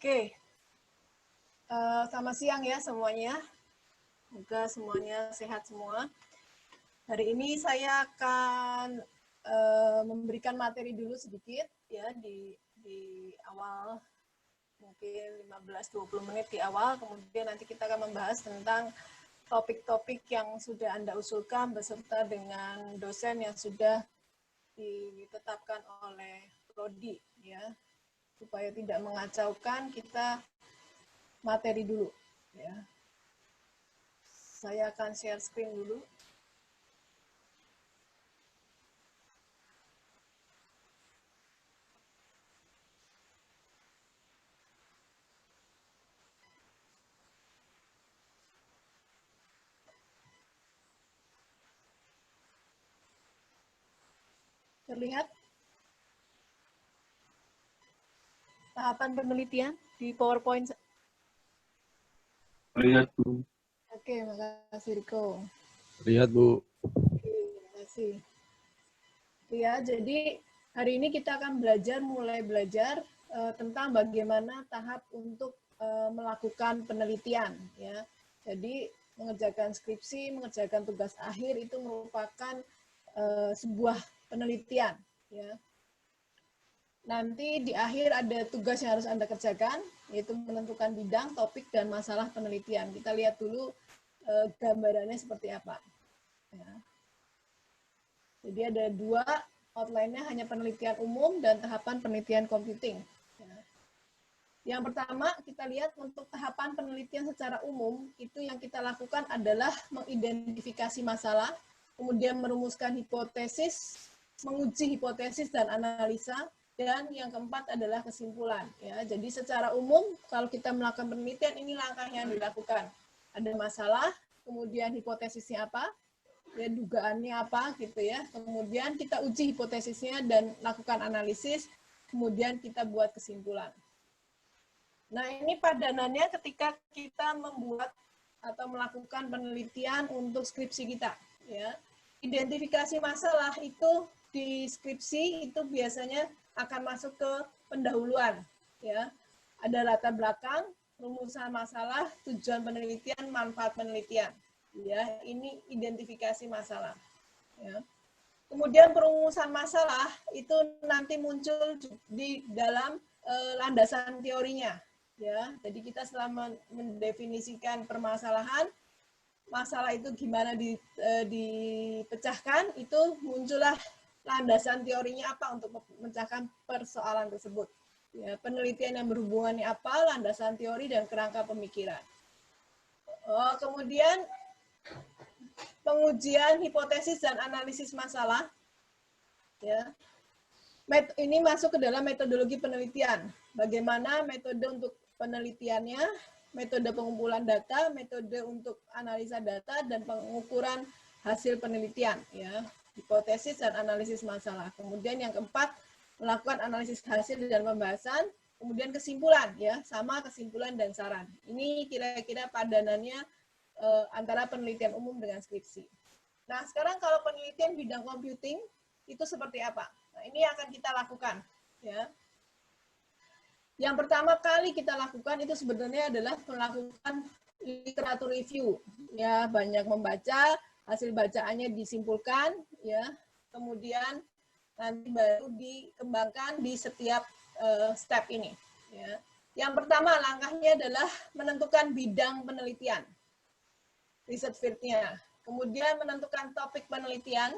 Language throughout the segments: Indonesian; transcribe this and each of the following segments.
Oke, selamat siang ya semuanya. Semoga semuanya sehat semua. Hari ini saya akan memberikan materi dulu sedikit ya di awal, mungkin 15-20 menit di awal, kemudian nanti kita akan membahas tentang topik-topik yang sudah Anda usulkan beserta dengan dosen yang sudah ditetapkan oleh Prodi ya. Supaya tidak mengacaukan, kita materi dulu ya. Saya akan share screen dulu. Terlihat tahapan penelitian di PowerPoint. Lihat, Bu. Oke, makasih Riko. Lihat, Bu. Oke, makasih. Ya, jadi hari ini kita akan mulai belajar tentang bagaimana tahap untuk melakukan penelitian ya. Jadi mengerjakan skripsi, mengerjakan tugas akhir itu merupakan sebuah penelitian ya. Nanti di akhir ada tugas yang harus Anda kerjakan, yaitu menentukan bidang, topik, dan masalah penelitian. Kita lihat dulu gambarannya seperti apa. Ya. Jadi ada dua, outline-nya hanya penelitian umum dan tahapan penelitian computing. Ya. Yang pertama, kita lihat untuk tahapan penelitian secara umum, itu yang kita lakukan adalah mengidentifikasi masalah, kemudian merumuskan hipotesis, menguji hipotesis dan analisa, dan yang keempat adalah kesimpulan. Ya, jadi secara umum, kalau kita melakukan penelitian, ini langkah yang dilakukan. Ada masalah, kemudian hipotesisnya apa, ya, dugaannya apa, gitu ya. Kemudian kita uji hipotesisnya dan lakukan analisis, kemudian kita buat kesimpulan. Nah, ini padanannya ketika kita membuat atau melakukan penelitian untuk skripsi kita. Ya. Identifikasi masalah itu di skripsi itu biasanya akan masuk ke pendahuluan. Ya. Ada latar belakang, rumusan masalah, tujuan penelitian, manfaat penelitian. Ya, ini identifikasi masalah. Ya. Kemudian perumusan masalah itu nanti muncul di dalam landasan teorinya. Ya, jadi kita setelah mendefinisikan permasalahan, masalah itu gimana dipecahkan, itu muncullah landasan teorinya apa untuk memecahkan persoalan tersebut. Ya, penelitian yang berhubungannya apa, landasan teori dan kerangka pemikiran. Kemudian pengujian hipotesis dan analisis masalah. Ya. Ini masuk ke dalam metodologi penelitian. Bagaimana metode untuk penelitiannya, metode pengumpulan data, metode untuk analisa data, dan pengukuran hasil penelitian. Ya. Hipotesis dan analisis masalah. Kemudian yang keempat, melakukan analisis hasil dan pembahasan. Kemudian kesimpulan, ya, sama kesimpulan dan saran. Ini kira-kira padanannya antara penelitian umum dengan skripsi. Nah, sekarang kalau penelitian bidang computing, itu seperti apa? Nah, ini akan kita lakukan. Ya. Yang pertama kali kita lakukan itu sebenarnya adalah melakukan literatur review. Ya, banyak membaca, hasil bacaannya disimpulkan, ya, kemudian nanti baru dikembangkan di setiap step ini. Ya. Yang pertama langkahnya adalah menentukan bidang penelitian, research field-nya. Kemudian menentukan topik penelitian,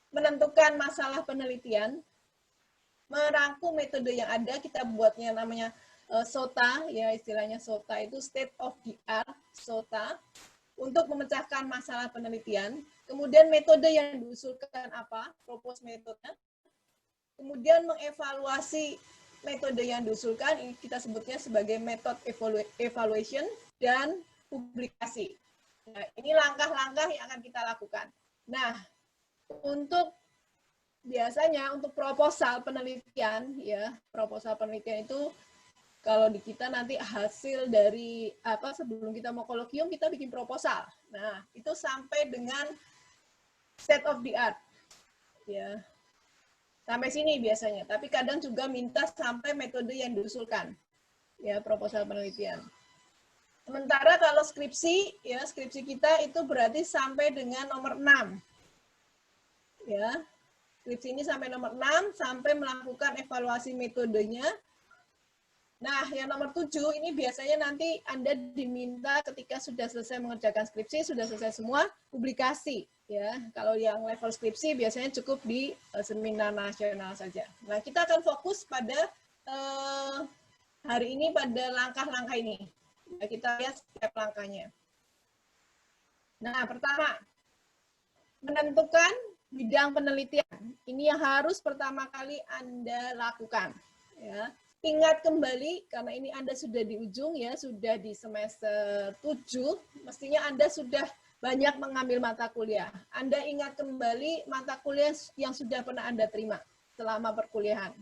menentukan masalah penelitian, merangkum metode yang ada, kita buatnya namanya SOTA, ya istilahnya SOTA itu state of the art, SOTA, untuk memecahkan masalah penelitian. Kemudian metode yang diusulkan apa, propose metode. Kemudian mengevaluasi metode yang diusulkan, ini kita sebutnya sebagai method evaluation, dan publikasi. Nah, ini langkah-langkah yang akan kita lakukan. Nah, biasanya untuk proposal penelitian, ya, proposal penelitian itu kalau di kita nanti hasil dari apa, sebelum kita mau kolokium kita bikin proposal. Nah, itu sampai dengan state of the art. Ya. Sampai sini biasanya, tapi kadang juga minta sampai metode yang diusulkan. ya, proposal penelitian. Sementara kalau skripsi, ya skripsi kita itu berarti sampai dengan nomor 6. Ya, skripsi ini sampai nomor 6, sampai melakukan evaluasi metodenya. Nah, yang nomor 7 ini biasanya nanti Anda diminta ketika sudah selesai mengerjakan skripsi, sudah selesai semua, publikasi. Ya, kalau yang level skripsi biasanya cukup di seminar nasional saja. Nah, kita akan fokus pada hari ini pada langkah-langkah ini. Ya, kita lihat setiap langkahnya. Nah, pertama, menentukan bidang penelitian. Ini yang harus pertama kali Anda lakukan. Ya. Ingat kembali, karena ini Anda sudah di ujung, ya, sudah di semester 7, mestinya Anda sudah banyak mengambil mata kuliah. Anda ingat kembali mata kuliah yang sudah pernah Anda terima selama perkuliahan.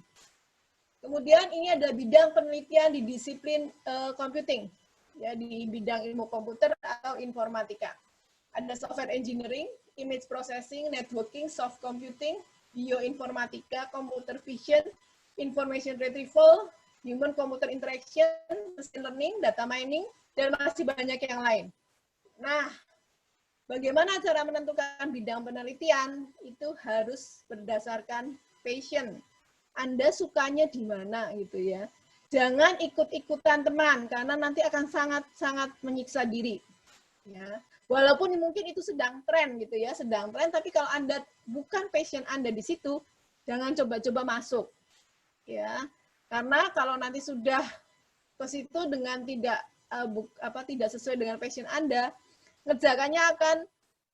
Kemudian ini ada bidang penelitian di disiplin computing, ya, di bidang ilmu komputer atau informatika. Ada software engineering, image processing, networking, soft computing, bioinformatika, computer vision, information retrieval, human computer interaction, machine learning, data mining, dan masih banyak yang lain. Nah, bagaimana cara menentukan bidang penelitian? Itu harus berdasarkan passion. Anda sukanya di mana gitu ya. Jangan ikut-ikutan teman karena nanti akan sangat-sangat menyiksa diri. Ya. Walaupun mungkin itu sedang tren gitu ya, sedang tren, tapi kalau Anda bukan passion Anda di situ, jangan coba-coba masuk. Ya. Karena kalau nanti sudah ke situ dengan tidak sesuai dengan passion Anda, ngerjakannya akan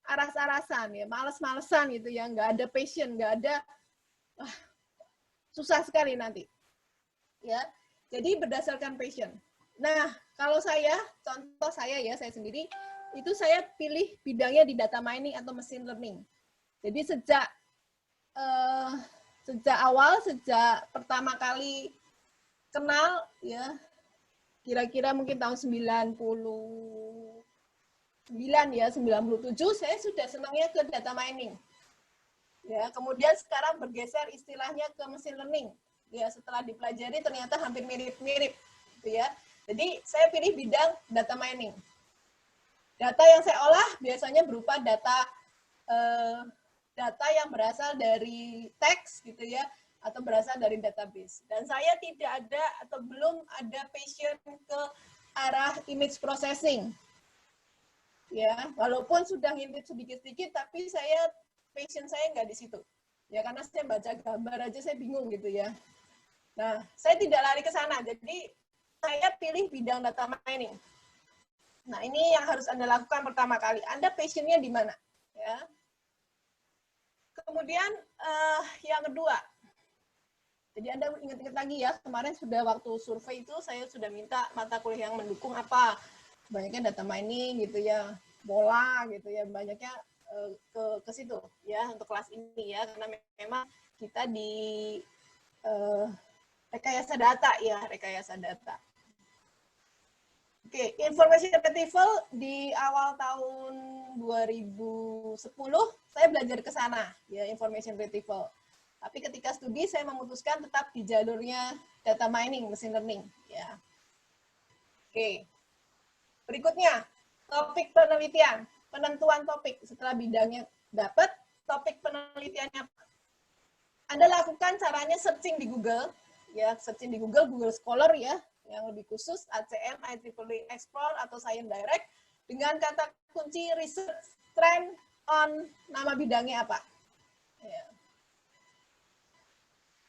aras-arasan ya, males-malesan gitu ya, nggak ada passion, nggak ada susah sekali nanti. Ya. Jadi berdasarkan passion. Nah, kalau contoh saya sendiri, itu saya pilih bidangnya di data mining atau machine learning. Jadi sejak pertama kali kenal, ya, kira-kira mungkin tahun 99 ya, 97, saya sudah senangnya ke data mining. Ya, kemudian sekarang bergeser istilahnya ke machine learning. Ya, setelah dipelajari ternyata hampir mirip-mirip, gitu ya. Jadi saya pilih bidang data mining. Data yang saya olah biasanya berupa data yang berasal dari teks, gitu ya, atau berasal dari database. Dan saya tidak ada atau belum ada passion ke arah image processing. Ya, walaupun sudah ngintip sedikit-sedikit, tapi passion saya nggak di situ. Ya, karena saya baca gambar aja saya bingung gitu ya. Nah, saya tidak lari ke sana. Jadi, saya pilih bidang data mining. Nah, ini yang harus Anda lakukan pertama kali. Anda passion-nya di mana? Ya. Kemudian, yang kedua. Jadi, Anda ingat-ingat lagi ya, kemarin sudah waktu survei itu, saya sudah minta mata kuliah yang mendukung apa. Banyaknya data mining gitu ya, bola gitu ya, banyaknya ke situ ya untuk kelas ini ya, karena memang kita di rekayasa data ya, rekayasa data. Oke, information retrieval di awal tahun 2010 saya belajar ke sana ya, information retrieval. Tapi ketika studi saya memutuskan tetap di jalurnya data mining, machine learning ya. Oke. Berikutnya, topik penelitian. Penentuan topik. Setelah bidangnya dapat, topik penelitiannya. Anda lakukan caranya searching di Google. Ya, searching di Google Scholar ya, yang lebih khusus, ACM, IEEE Explore, atau Science Direct, dengan kata kunci research trend on nama bidangnya apa. Ya.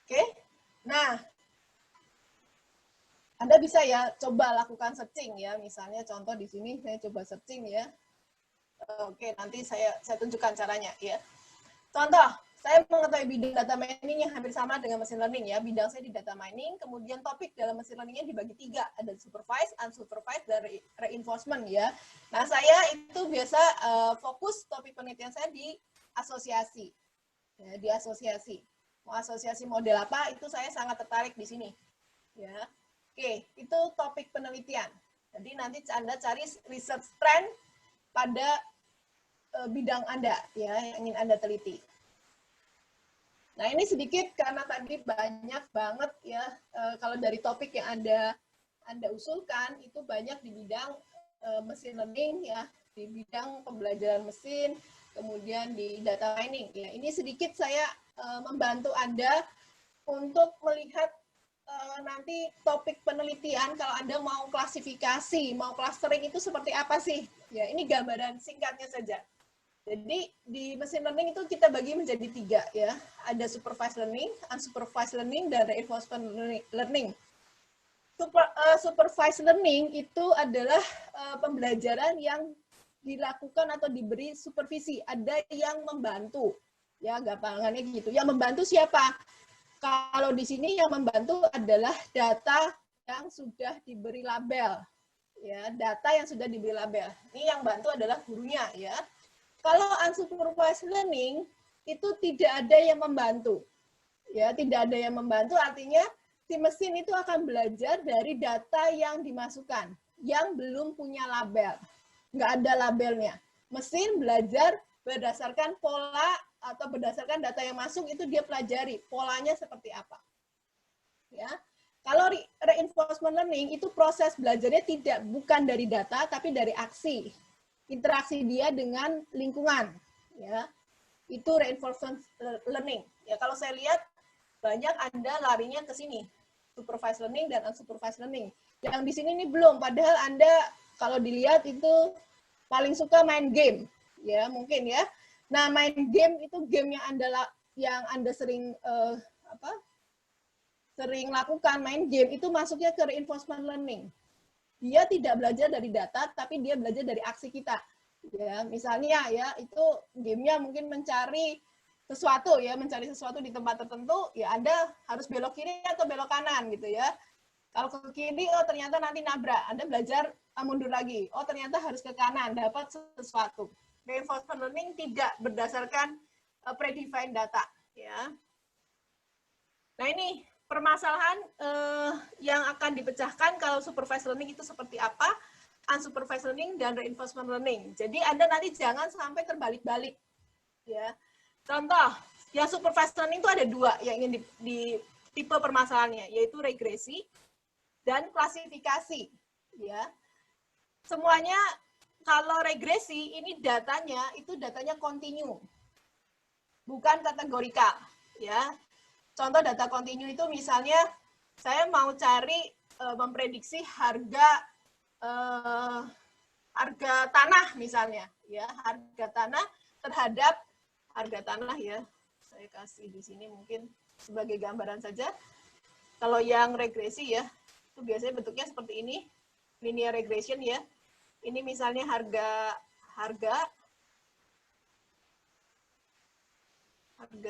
Oke, nah, Anda bisa ya coba lakukan searching ya, misalnya contoh di sini saya coba searching ya. Oke, nanti saya tunjukkan caranya ya. Contoh, saya mengetahui bidang data mining yang hampir sama dengan machine learning ya. Bidang saya di data mining, kemudian topik dalam machine learning-nya dibagi 3, ada supervised, unsupervised, dan reinforcement ya. Nah, saya itu biasa fokus topik penelitian saya di asosiasi. Ya, di asosiasi. Mau asosiasi model apa, itu saya sangat tertarik di sini. Ya. Oke, itu topik penelitian. Jadi nanti Anda cari research trend pada bidang Anda ya, yang ingin Anda teliti. Nah, ini sedikit karena tadi banyak banget ya, kalau dari topik yang Anda Anda usulkan itu banyak di bidang machine learning ya, di bidang pembelajaran mesin, kemudian di data mining. Ya, ini sedikit saya membantu Anda untuk melihat nanti topik penelitian kalau Anda mau klasifikasi, mau clustering itu seperti apa sih? Ya, ini gambaran singkatnya saja. Jadi di machine learning itu kita bagi menjadi 3 ya. Ada supervised learning, unsupervised learning, dan reinforcement learning. Supervised learning itu adalah pembelajaran yang dilakukan atau diberi supervisi. Ada yang membantu, ya gampangannya gitu. Yang membantu siapa? Kalau di sini yang membantu adalah data yang sudah diberi label, ya data yang sudah diberi label. Ini yang bantu adalah gurunya, ya. Kalau unsupervised learning itu tidak ada yang membantu, ya tidak ada yang membantu artinya si mesin itu akan belajar dari data yang dimasukkan, yang belum punya label. Nggak ada labelnya. Mesin belajar berdasarkan pola atau berdasarkan data yang masuk, itu dia pelajari. Polanya seperti apa. Ya. Kalau reinforcement learning, itu proses belajarnya bukan dari data, tapi dari aksi. Interaksi dia dengan lingkungan. Ya. Itu reinforcement learning. Ya, kalau saya lihat, banyak Anda larinya ke sini. Supervised learning dan unsupervised learning. Yang di sini ini belum, padahal Anda kalau dilihat itu paling suka main game, ya mungkin ya. Nah, main game itu game yang Anda sering sering lakukan, main game itu masuknya ke reinforcement learning. Dia tidak belajar dari data, tapi dia belajar dari aksi kita. Ya, misalnya ya itu gamenya mungkin mencari sesuatu ya, mencari sesuatu di tempat tertentu, ya Anda harus belok kiri atau belok kanan gitu ya. Kalau ke kiri, oh ternyata nanti nabrak. Anda belajar mundur lagi. Oh ternyata harus ke kanan, dapat sesuatu. Reinforcement learning tidak berdasarkan predefined data. Ya. Nah ini permasalahan yang akan dipecahkan kalau supervised learning itu seperti apa, unsupervised learning dan reinforcement learning. Jadi Anda nanti jangan sampai terbalik-balik. Ya. Contoh, yang supervised learning itu ada 2 yang ingin di tipe permasalahannya, yaitu regresi dan klasifikasi. Ya. Semuanya kalau regresi ini datanya itu datanya kontinu. Bukan kategorikal, ya. Contoh data kontinu itu misalnya saya mau cari memprediksi harga tanah misalnya, ya, harga tanah terhadap harga tanah ya, saya kasih di sini mungkin sebagai gambaran saja. Kalau yang regresi ya, itu biasanya bentuknya seperti ini, linear regression ya. Ini misalnya harga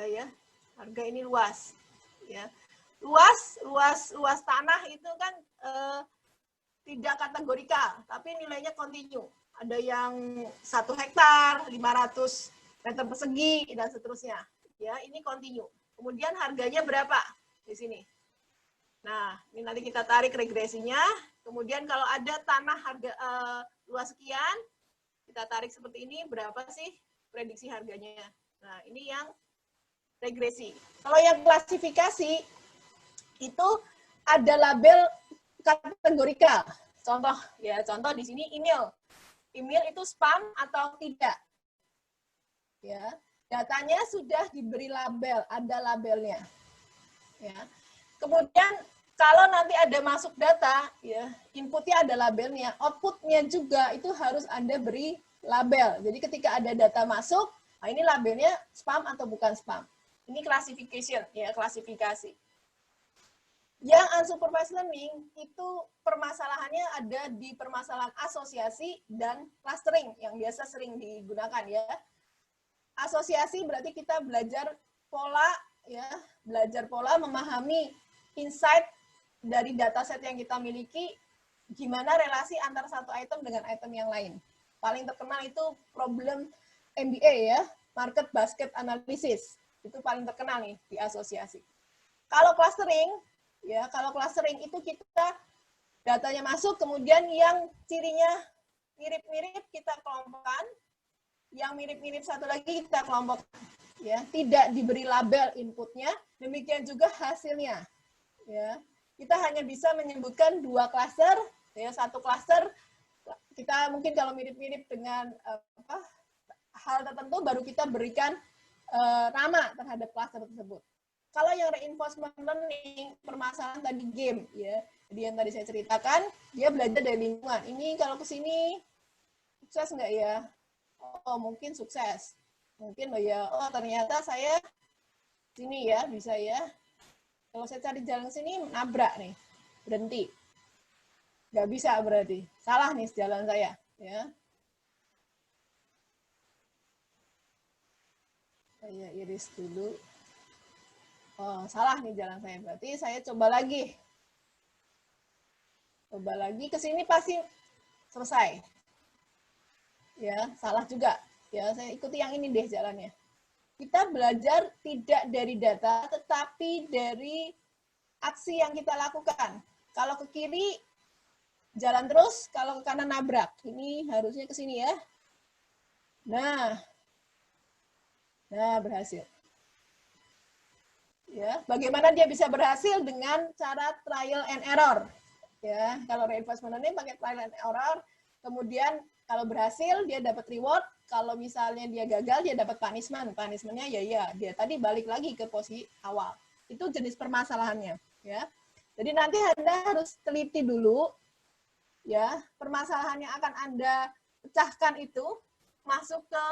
ya, harga ini luas, ya. Luas tanah itu kan tidak kategorikal, tapi nilainya kontinu. Ada yang 1 hektar, 500 meter persegi, dan seterusnya. Ya, ini kontinu. Kemudian harganya berapa? Di sini. Nah, ini nanti kita tarik regresinya. Kemudian kalau ada tanah harga luas sekian, kita tarik seperti ini, berapa sih prediksi harganya? Nah, ini yang regresi. Kalau yang klasifikasi, itu ada label kategorikal. Contoh di sini email. Email itu spam atau tidak. Ya, datanya sudah diberi label, ada labelnya. Ya. Kemudian kalau nanti ada masuk data, ya, inputnya ada labelnya, outputnya juga itu harus Anda beri label. Jadi ketika ada data masuk, nah ini labelnya spam atau bukan spam. Ini classification, ya, klasifikasi. Yang unsupervised learning itu permasalahannya ada di permasalahan asosiasi dan clustering yang biasa sering digunakan ya. Asosiasi berarti kita belajar pola ya, belajar pola, memahami insight dari dataset yang kita miliki, gimana relasi antara satu item dengan item yang lain. Paling terkenal itu problem MBA ya, market basket analysis. Itu paling terkenal nih di asosiasi. Kalau clustering, ya, kalau clustering itu kita datanya masuk, kemudian yang cirinya mirip-mirip kita kelompokkan, yang mirip-mirip satu lagi kita kelompok, ya, tidak diberi label inputnya, demikian juga hasilnya, ya. kita hanya bisa menyebutkan 2 klaster, ya, 1 klaster kita mungkin kalau mirip-mirip dengan hal tertentu baru kita berikan nama terhadap klaster tersebut. Kalau yang reinforcement learning, permasalahan tadi game, ya. Jadi yang tadi saya ceritakan, dia belajar dari lingkungan. Ini kalau ke sini sukses nggak ya? Oh, mungkin sukses. Mungkin ya, oh ternyata saya sini ya, bisa ya. Kalau saya cari jalan ke sini, nabrak nih, berhenti. Nggak bisa berarti. Salah nih jalan saya, ya. Saya iris dulu. Oh, salah nih jalan saya. Berarti saya coba lagi. Coba lagi ke sini pasti selesai. Ya, salah juga. Ya, saya ikuti yang ini deh jalannya. Kita belajar tidak dari data, tetapi dari aksi yang kita lakukan. Kalau ke kiri, jalan terus. Kalau ke kanan, nabrak. Ini harusnya ke sini ya. Nah, berhasil. Ya, bagaimana dia bisa berhasil dengan cara trial and error. Ya, kalau reinforcement learning pakai trial and error, kemudian kalau berhasil dia dapat reward, kalau misalnya dia gagal dia dapat punishment. Punishmentnya ya dia tadi balik lagi ke posisi awal. Itu jenis permasalahannya, ya. Jadi nanti Anda harus teliti dulu, ya, permasalahan yang akan Anda pecahkan itu masuk ke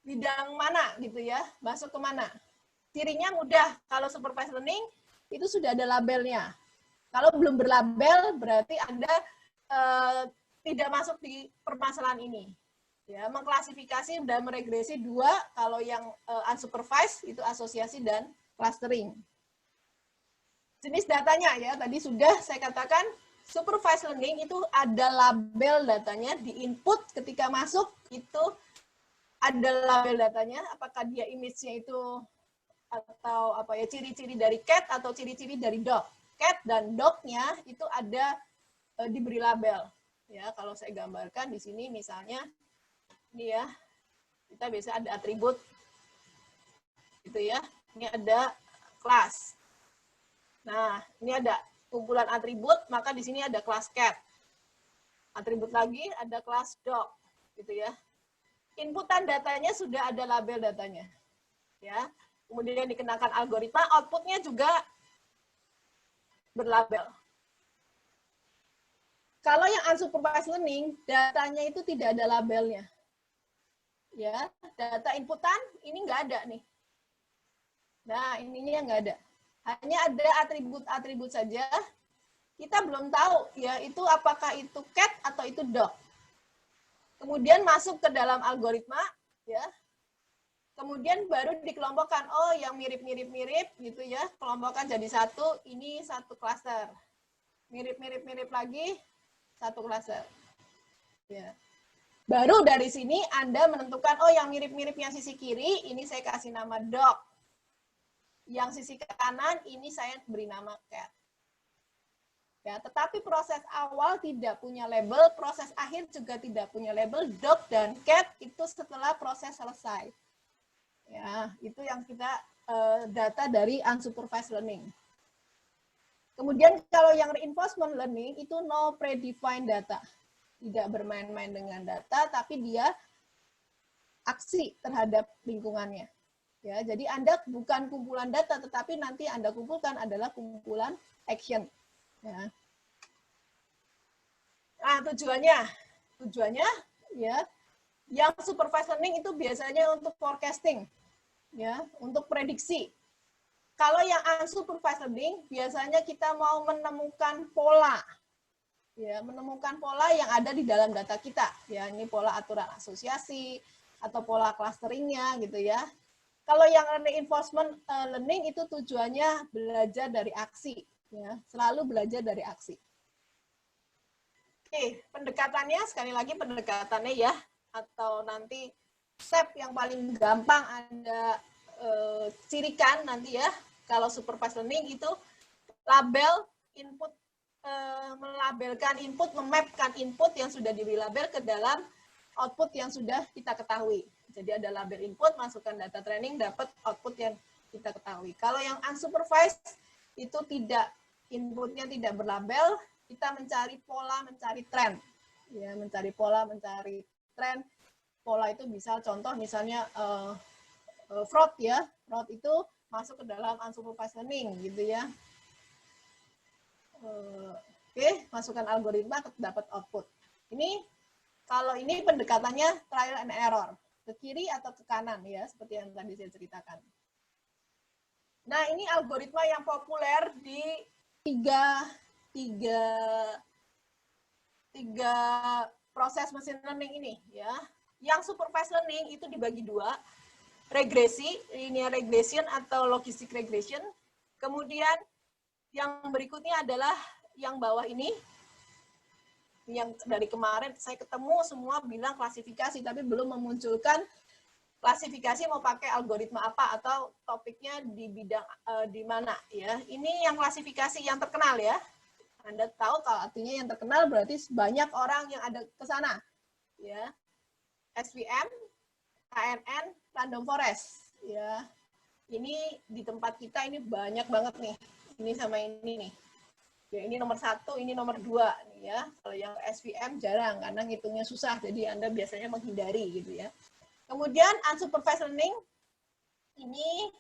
bidang mana gitu ya, masuk ke mana. Cirinya mudah, kalau supervised learning itu sudah ada labelnya. Kalau belum berlabel berarti Anda tidak masuk di permasalahan ini. Ya, mengklasifikasi dan meregresi 2, kalau yang unsupervised itu asosiasi dan clustering. Jenis datanya ya, tadi sudah saya katakan supervised learning itu ada label datanya di input ketika masuk itu ada label datanya, apakah dia image-nya itu atau apa ya, ciri-ciri dari cat atau ciri-ciri dari dog. Cat dan dog-nya itu ada diberi label. Ya, kalau saya gambarkan di sini misalnya ini ya, kita biasa ada atribut gitu ya. Ini ada kelas. Nah, ini ada kumpulan atribut, maka di sini ada kelas cat. Atribut lagi ada kelas dog gitu ya. Inputan datanya sudah ada label datanya. Ya. Kemudian dikenakan algoritma, outputnya juga berlabel. Kalau yang unsupervised learning, datanya itu tidak ada labelnya. Ya, data inputan ini nggak ada nih. Nah, ininya nggak ada. Hanya ada atribut-atribut saja. Kita belum tahu ya itu apakah itu cat atau itu dog. Kemudian masuk ke dalam algoritma, ya. Kemudian baru dikelompokkan, oh yang mirip-mirip-mirip gitu ya, kelompokkan jadi satu, ini satu klaster. Mirip-mirip-mirip lagi, satu klaster. Ya. Baru dari sini Anda menentukan, oh yang mirip-mirip yang sisi kiri, ini saya kasih nama dog. Yang sisi kanan, ini saya beri nama cat. Ya, tetapi proses awal tidak punya label, proses akhir juga tidak punya label, dog dan cat itu setelah proses selesai. Ya, itu yang kita data dari unsupervised learning. Kemudian kalau yang reinforcement learning itu no predefined data. Tidak bermain-main dengan data, tapi dia aksi terhadap lingkungannya. Ya, jadi Anda bukan kumpulan data, tetapi nanti Anda kumpulkan adalah kumpulan action. Ya. Nah, tujuannya ya, yang supervised learning itu biasanya untuk forecasting. Ya, untuk prediksi. Kalau yang unsupervised learning biasanya kita mau menemukan pola. Ya, menemukan pola yang ada di dalam data kita. Ya, ini pola aturan asosiasi atau pola clusteringnya gitu ya. Kalau yang reinforcement learning itu tujuannya belajar dari aksi, ya, selalu belajar dari aksi. Oke, pendekatannya sekali lagi pendekatannya ya, atau nanti step yang paling gampang Anda cirikan nanti ya, kalau supervised learning itu label input, melabelkan input, memapkan input yang sudah diberi label ke dalam output yang sudah kita ketahui. Jadi ada label input, masukkan data training, dapat output yang kita ketahui. Kalau yang unsupervised itu tidak inputnya tidak berlabel, kita mencari pola, mencari tren. Ya, mencari pola, mencari tren. Pola itu bisa contoh misalnya fraud ya. Fraud itu masuk ke dalam unsupervised learning gitu ya. Oke, masukkan algoritma dapat output. Ini kalau ini pendekatannya trial and error, ke kiri atau ke kanan ya, seperti yang tadi saya ceritakan. Nah, ini algoritma yang populer di tiga proses machine learning ini ya. Yang supervised learning itu dibagi dua, regresi, linear regression atau logistic regression. Kemudian yang berikutnya adalah yang bawah ini, yang dari kemarin saya ketemu semua bilang klasifikasi, tapi belum memunculkan klasifikasi mau pakai algoritma apa atau topiknya di bidang di mana ya. Ini yang klasifikasi yang terkenal ya. Anda tahu kalau artinya yang terkenal berarti banyak orang yang ada ke sana ya. SVM, KNN, Random Forest ya. Ini di tempat kita ini banyak banget nih. Ini sama ini nih. Ya, ini nomor 1, ini nomor 2 nih ya. Kalau yang SVM jarang karena ngitungnya susah, jadi Anda biasanya menghindari gitu ya. Kemudian unsupervised learning ini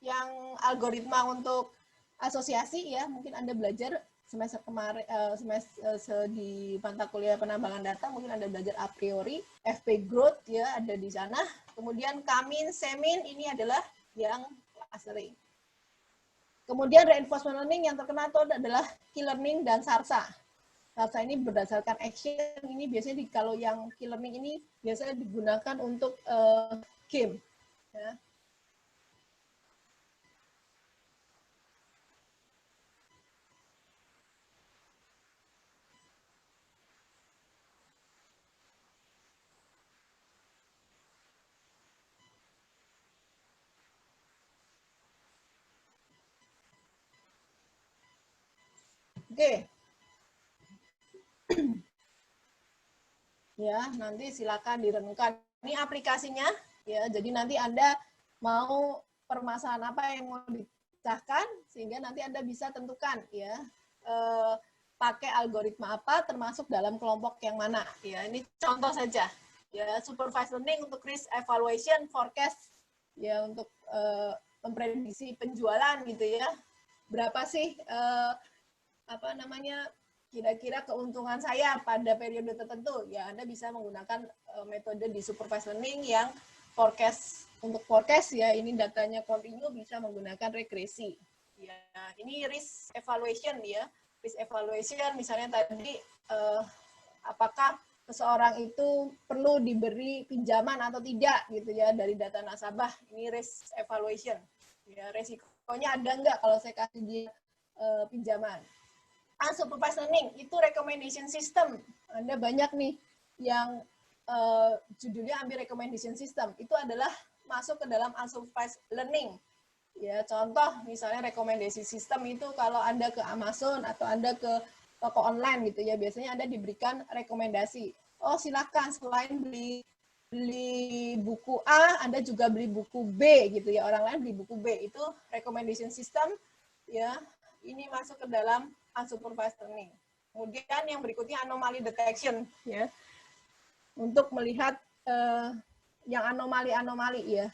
yang algoritma untuk asosiasi ya. Mungkin Anda belajar semester kemarin semester di mata kuliah penambangan data, mungkin Anda belajar a priori, FP growth ya ada di sana. Kemudian Kamin, Semin ini adalah yang clustering. Kemudian reinforcement learning yang terkenal itu adalah key learning dan SARSA. SARSA ini berdasarkan action, ini biasanya kalau yang key learning ini biasanya digunakan untuk game. Ya. Oke. Ya, nanti silakan direnungkan. Ini aplikasinya, ya. Jadi nanti Anda mau permasalahan apa yang mau dipecahkan, sehingga nanti Anda bisa tentukan, ya, pakai algoritma apa, termasuk dalam kelompok yang mana. Ya, ini contoh saja. Ya, supervised learning untuk risk evaluation, forecast, ya, untuk memprediksi penjualan, gitu ya. Berapa sih, apa namanya, kira-kira keuntungan saya pada periode tertentu, ya Anda bisa menggunakan metode di supervised learning yang forecast. Untuk forecast ya, ini datanya kontinu, bisa menggunakan regresi. Ya, ini risk evaluation ya. Risk evaluation misalnya tadi apakah seseorang itu perlu diberi pinjaman atau tidak gitu ya dari data nasabah. Ini risk evaluation. Ya, resikonya ada nggak kalau saya kasih dia pinjaman. Unsupervised learning itu recommendation system. Anda banyak nih yang judulnya ambil recommendation system. Itu adalah masuk ke dalam unsupervised learning. Ya, contoh misalnya recommendation system itu kalau Anda ke Amazon atau Anda ke toko online gitu ya, biasanya Anda diberikan rekomendasi. Oh, silakan selain beli buku A, Anda juga beli buku B gitu ya. Orang lain beli buku B. Itu recommendation system ya. Ini masuk ke dalam unsupervised learning. Kemudian yang berikutnya anomaly detection ya. Untuk melihat yang anomali-anomali ya.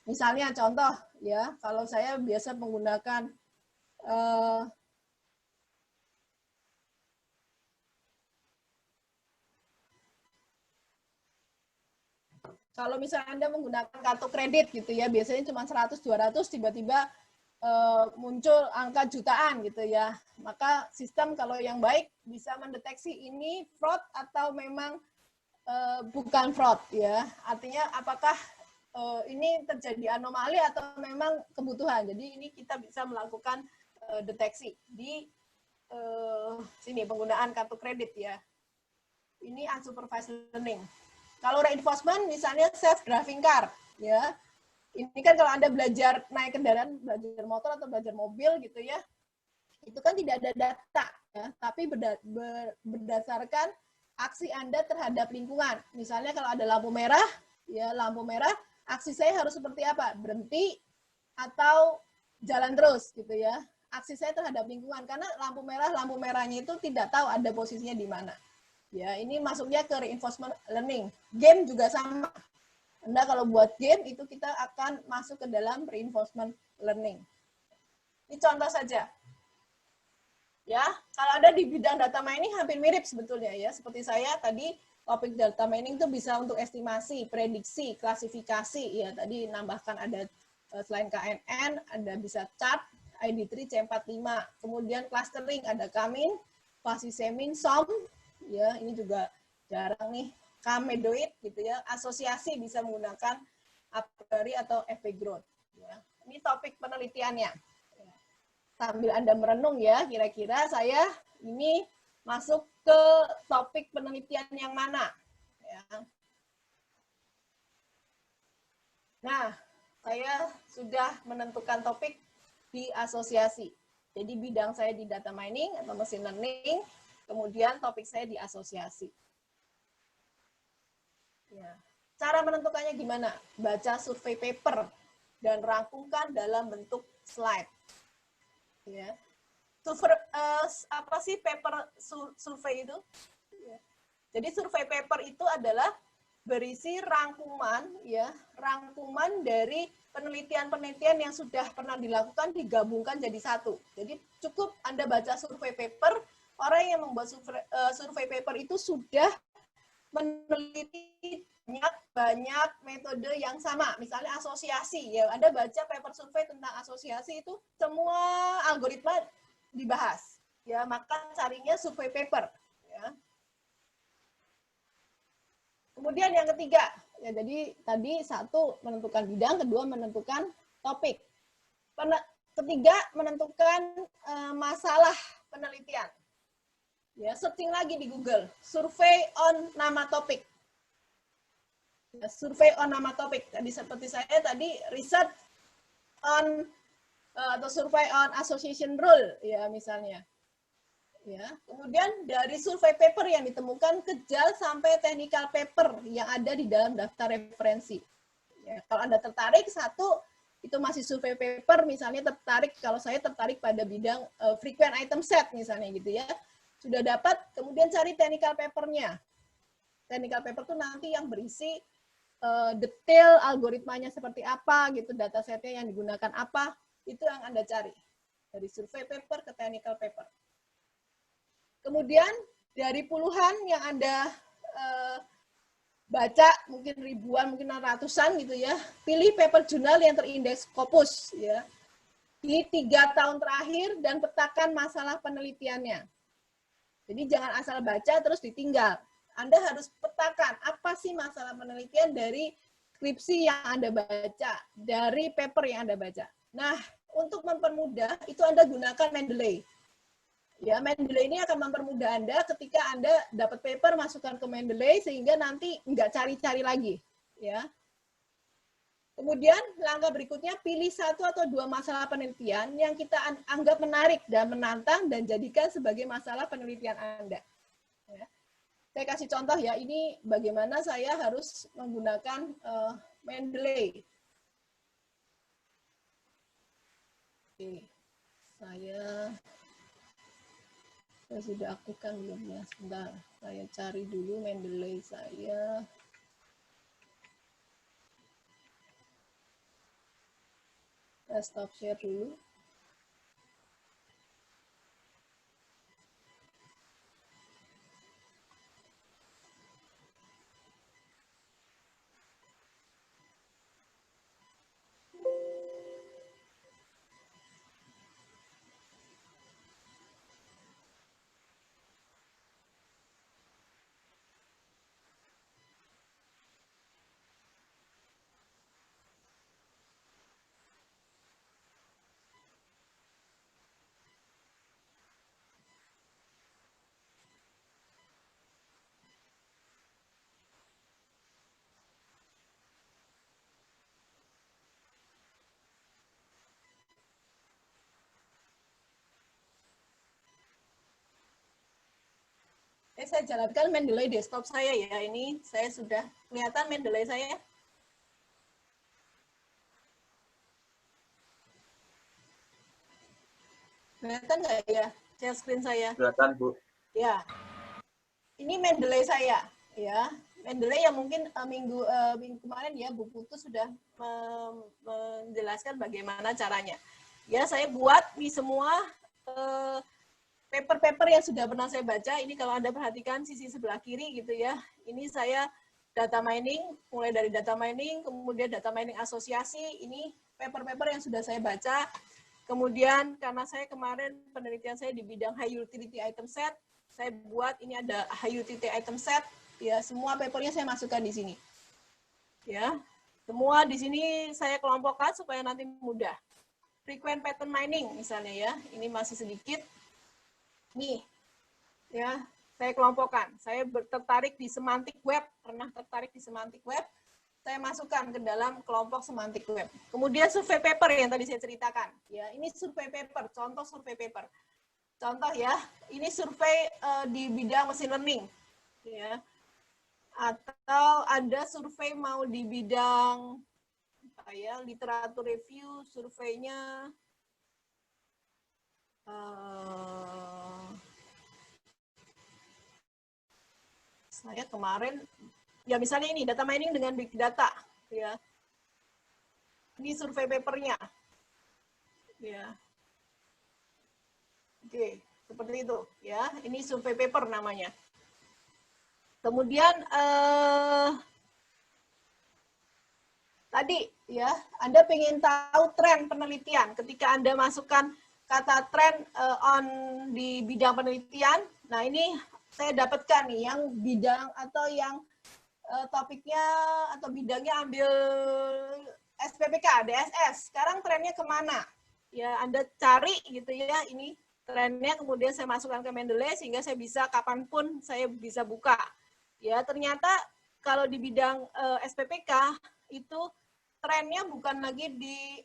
Misalnya contoh ya, kalau saya biasa menggunakan kalau misalnya Anda menggunakan kartu kredit gitu ya, biasanya cuma 100 200 tiba-tiba muncul angka jutaan gitu ya. Maka sistem kalau yang baik bisa mendeteksi ini fraud atau memang bukan fraud ya. Artinya apakah ini terjadi anomali atau memang kebutuhan. Jadi ini kita bisa melakukan deteksi di sini penggunaan kartu kredit ya. Ini unsupervised learning. Kalau reinforcement misalnya self driving car ya. Ini kan kalau Anda belajar naik kendaraan, belajar motor atau belajar mobil gitu ya, itu kan tidak ada data, ya, tapi berdasarkan aksi Anda terhadap lingkungan. Misalnya kalau ada lampu merah, ya lampu merah, aksi saya harus seperti apa? Berhenti atau jalan terus gitu ya. aksi saya terhadap lingkungan, karena lampu merahnya itu tidak tahu ada posisinya di mana. Ya, ini masuknya ke reinforcement learning. Game juga sama. Anda kalau buat game itu kita akan masuk ke dalam reinforcement learning. Ini contoh saja. Ya, kalau ada di bidang data mining hampir mirip sebetulnya ya. Seperti saya tadi topik data mining itu bisa untuk estimasi, prediksi, klasifikasi ya. Tadi nambahkan ada selain KNN ada bisa chart, ID3, C45. Kemudian clustering ada Kamin, Fasisemin, SOM ya, ini juga jarang nih, kamedoid gitu ya, asosiasi bisa menggunakan a priori atau efek growth ya. Ini topik penelitiannya. Sambil Anda merenung ya, kira-kira saya ini masuk ke topik penelitian yang mana ya. Nah, saya sudah menentukan topik di asosiasi. Jadi bidang saya di data mining atau machine learning, kemudian topik saya di asosiasi. Ya. Cara menentukannya gimana? Baca survei paper dan rangkumkan dalam bentuk slide. Ya. Apa sih paper survei itu? Ya. Jadi survei paper itu adalah berisi rangkuman, ya, rangkuman dari penelitian-penelitian yang sudah pernah dilakukan digabungkan jadi satu. Jadi cukup Anda baca survei paper, orang yang membuat survei paper itu sudah meneliti banyak metode yang sama, misalnya asosiasi. Ya, Anda baca paper survei tentang asosiasi itu semua algoritma dibahas. Ya, maka carinya survei paper. Ya. Kemudian yang ketiga, ya jadi tadi satu menentukan bidang, kedua menentukan topik. Ketiga menentukan masalah penelitian. Ya, searching lagi di Google, survei on nama topik. Ya, survei on nama topik. Tadi seperti saya tadi research on atau survei on association rule ya misalnya. Ya, kemudian dari survei paper yang ditemukan kejar sampai technical paper yang ada di dalam daftar referensi. Ya, kalau Anda tertarik satu itu masih survei paper, misalnya tertarik, kalau saya tertarik pada bidang frequent item set misalnya gitu ya. Sudah dapat, kemudian cari technical papernya. Technical paper itu nanti yang berisi detail algoritmanya seperti apa gitu, datasetnya yang digunakan apa, itu yang Anda cari. Dari survei paper ke technical paper. Kemudian dari puluhan yang Anda baca, mungkin ribuan, mungkin ratusan gitu ya, pilih paper jurnal yang terindeks Scopus ya di 3 tahun terakhir dan petakan masalah penelitiannya. Jadi jangan asal baca terus ditinggal. Anda harus petakan apa sih masalah penelitian dari skripsi yang Anda baca, dari paper yang Anda baca. Nah, untuk mempermudah itu Anda gunakan Mendeley. Ya, Mendeley ini akan mempermudah Anda ketika Anda dapat paper, masukkan ke Mendeley sehingga nanti nggak cari-cari lagi. Ya. Kemudian langkah berikutnya pilih 1 atau 2 masalah penelitian yang kita anggap menarik dan menantang dan jadikan sebagai masalah penelitian Anda. Ya. Saya kasih contoh ya, ini bagaimana saya harus menggunakan Mendeley. Oke, saya sudah aktifkan belum ya? Sebentar, saya cari dulu Mendeley saya. Saya stop share dulu. Saya jalankan Mendeley desktop saya ya. Ini saya sudah kelihatan Mendeley saya. Kelihatan nggak ya share screen saya? Kelihatan, Bu. Ya, ini Mendeley saya, ya. Mendeley yang mungkin minggu kemarin ya Bu Putu sudah menjelaskan bagaimana caranya. Ya, saya buat nih semua paper-paper yang sudah pernah saya baca. Ini kalau Anda perhatikan sisi sebelah kiri gitu ya. Ini saya data mining, mulai dari data mining, kemudian data mining asosiasi, ini paper-paper yang sudah saya baca. Kemudian karena saya kemarin penelitian saya di bidang high utility item set, saya buat ini ada high utility item set, ya semua papernya saya masukkan di sini. Ya, semua di sini saya kelompokkan supaya nanti mudah. Frequent pattern mining misalnya ya, ini masih sedikit. Nih, ya saya kelompokkan. Saya tertarik di semantic web, pernah tertarik di semantic web. Saya masukkan ke dalam kelompok semantic web. Kemudian survei paper yang tadi saya ceritakan. Ya, ini survei paper, contoh survei paper. Contoh ya, ini survei di bidang machine learning. Ya. Atau ada survei mau di bidang apa ya, literatur review, surveinya saya kemarin ya misalnya ini data mining dengan big data ya. Ini survei papernya. Ya. Oke, seperti itu ya. Ini survei paper namanya. Kemudian tadi ya, Anda ingin tahu tren penelitian. Ketika Anda masukkan kata tren on di bidang penelitian, nah ini saya dapatkan nih yang bidang atau yang topiknya atau bidangnya ambil SPPK, DSS. Sekarang trennya kemana? Ya, Anda cari gitu ya, ini trennya, kemudian saya masukkan ke Mendeley sehingga saya bisa kapanpun saya bisa buka. Ya, ternyata kalau di bidang SPPK itu trennya bukan lagi di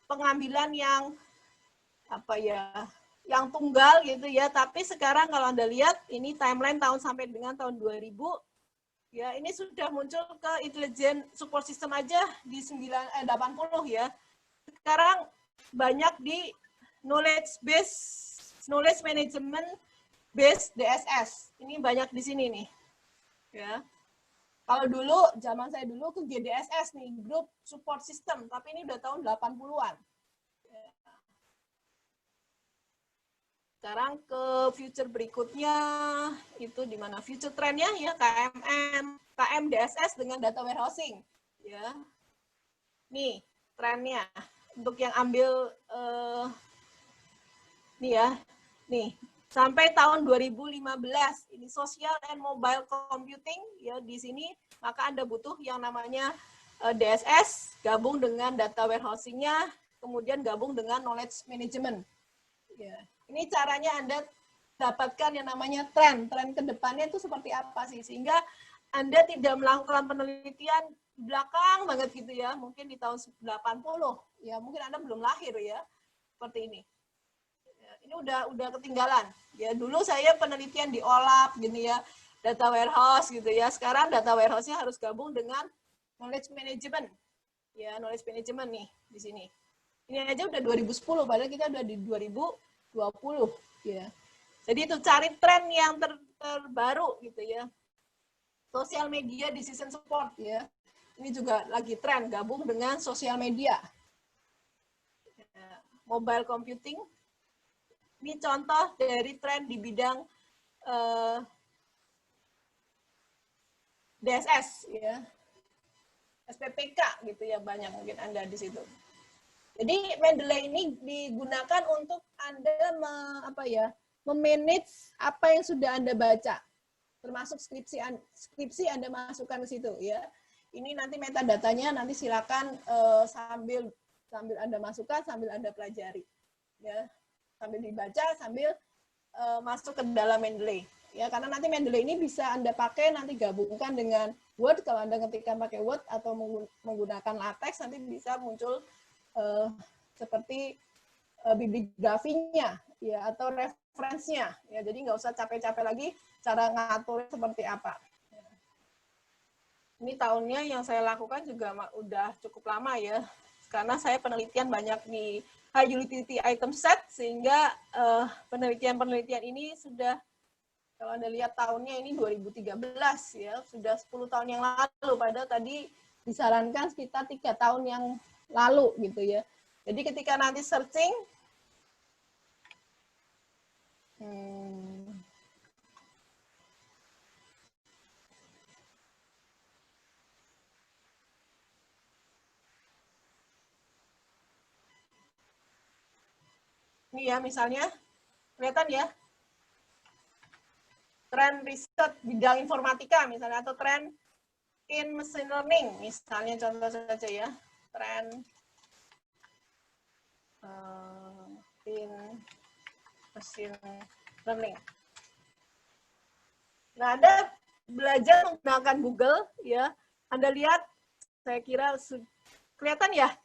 pengambilan yang apa ya, yang tunggal gitu ya, tapi sekarang kalau Anda lihat ini timeline tahun sampai dengan tahun 2000 ya, ini sudah muncul ke intelijen support system aja di 80 ya. Sekarang banyak di knowledge management base DSS. Ini banyak di sini nih. Ya. Kalau dulu zaman saya dulu ke GDSS nih, Group Support System, tapi ini udah tahun 80-an. Sekarang ke future berikutnya, itu di mana future trendnya ya, KM DSS dengan data warehousing. Ya. Nih, trennya. Untuk yang ambil, nih ya, nih, sampai tahun 2015, ini social and mobile computing, ya di sini, maka Anda butuh yang namanya DSS, gabung dengan data warehousing-nya, kemudian gabung dengan knowledge management. Ya. Ini caranya Anda dapatkan yang namanya tren ke depannya itu seperti apa sih, sehingga Anda tidak melakukan penelitian belakang banget gitu ya, mungkin di tahun 80 ya, mungkin Anda belum lahir ya, seperti ini. Ya, ini udah ketinggalan. Ya, dulu saya penelitian di OLAP gini ya, data warehouse gitu ya. Sekarang data warehouse-nya harus gabung dengan knowledge management. Ya, knowledge management nih di sini. Ini aja udah 2010, padahal kita udah di 2020 ya. Jadi itu cari tren yang terbaru gitu ya. Sosial media decision support ya. Ini juga lagi tren, gabung dengan sosial media. Mobile computing. Ini contoh dari tren di bidang DSS ya. SPPK gitu ya, banyak mungkin Anda di situ. Jadi Mendeley ini digunakan untuk Anda memanage apa yang sudah Anda baca, termasuk skripsi Anda masukkan ke situ ya. Ini nanti metadatanya nanti silakan sambil Anda masukkan, sambil Anda pelajari ya, sambil dibaca, sambil masuk ke dalam Mendeley ya, karena nanti Mendeley ini bisa Anda pakai nanti gabungkan dengan Word. Kalau Anda ketikkan pakai Word atau menggunakan LaTeX, nanti bisa muncul seperti bibliografinya ya, atau referensinya ya, jadi nggak usah capek-capek lagi cara ngatur seperti apa. Ini tahunnya yang saya lakukan juga udah cukup lama ya, karena saya penelitian banyak di high utility item set, sehingga penelitian-penelitian ini sudah, kalau Anda lihat tahunnya ini 2013 ya, sudah 10 tahun yang lalu, padahal tadi disarankan sekitar 3 tahun yang lalu gitu ya. Jadi ketika nanti searching, ini ya misalnya, kelihatan ya, tren riset bidang informatika misalnya, atau tren in machine learning misalnya, contoh saja ya, tren in machine learning. Nah, Anda belajar menggunakan Google ya, Anda lihat, saya kira kelihatan ya,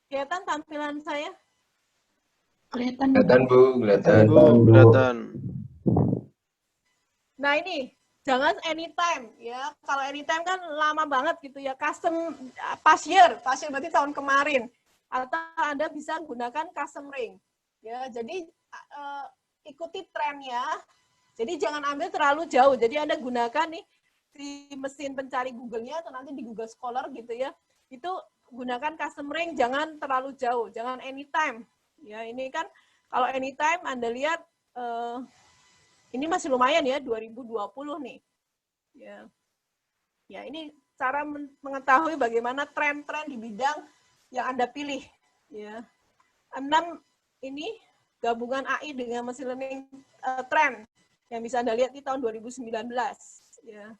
kelihatan tampilan saya? Kelihatan Bu, kelihatan. Nah ini, jangan anytime ya. Kalau anytime kan lama banget gitu ya. Custom past year berarti tahun kemarin. Atau Anda bisa gunakan custom ring. Ya, jadi ikuti trennya. Jadi jangan ambil terlalu jauh. Jadi Anda gunakan nih di mesin pencari Google-nya atau nanti di Google Scholar gitu ya. Itu gunakan custom ring, jangan terlalu jauh, jangan anytime. Ya, ini kan kalau anytime Anda lihat ini masih lumayan ya, 2020 nih. Ya. Ya, ini cara mengetahui bagaimana tren-tren di bidang yang Anda pilih, ya. 6 ini gabungan AI dengan machine learning trend yang bisa Anda lihat di tahun 2019, ya.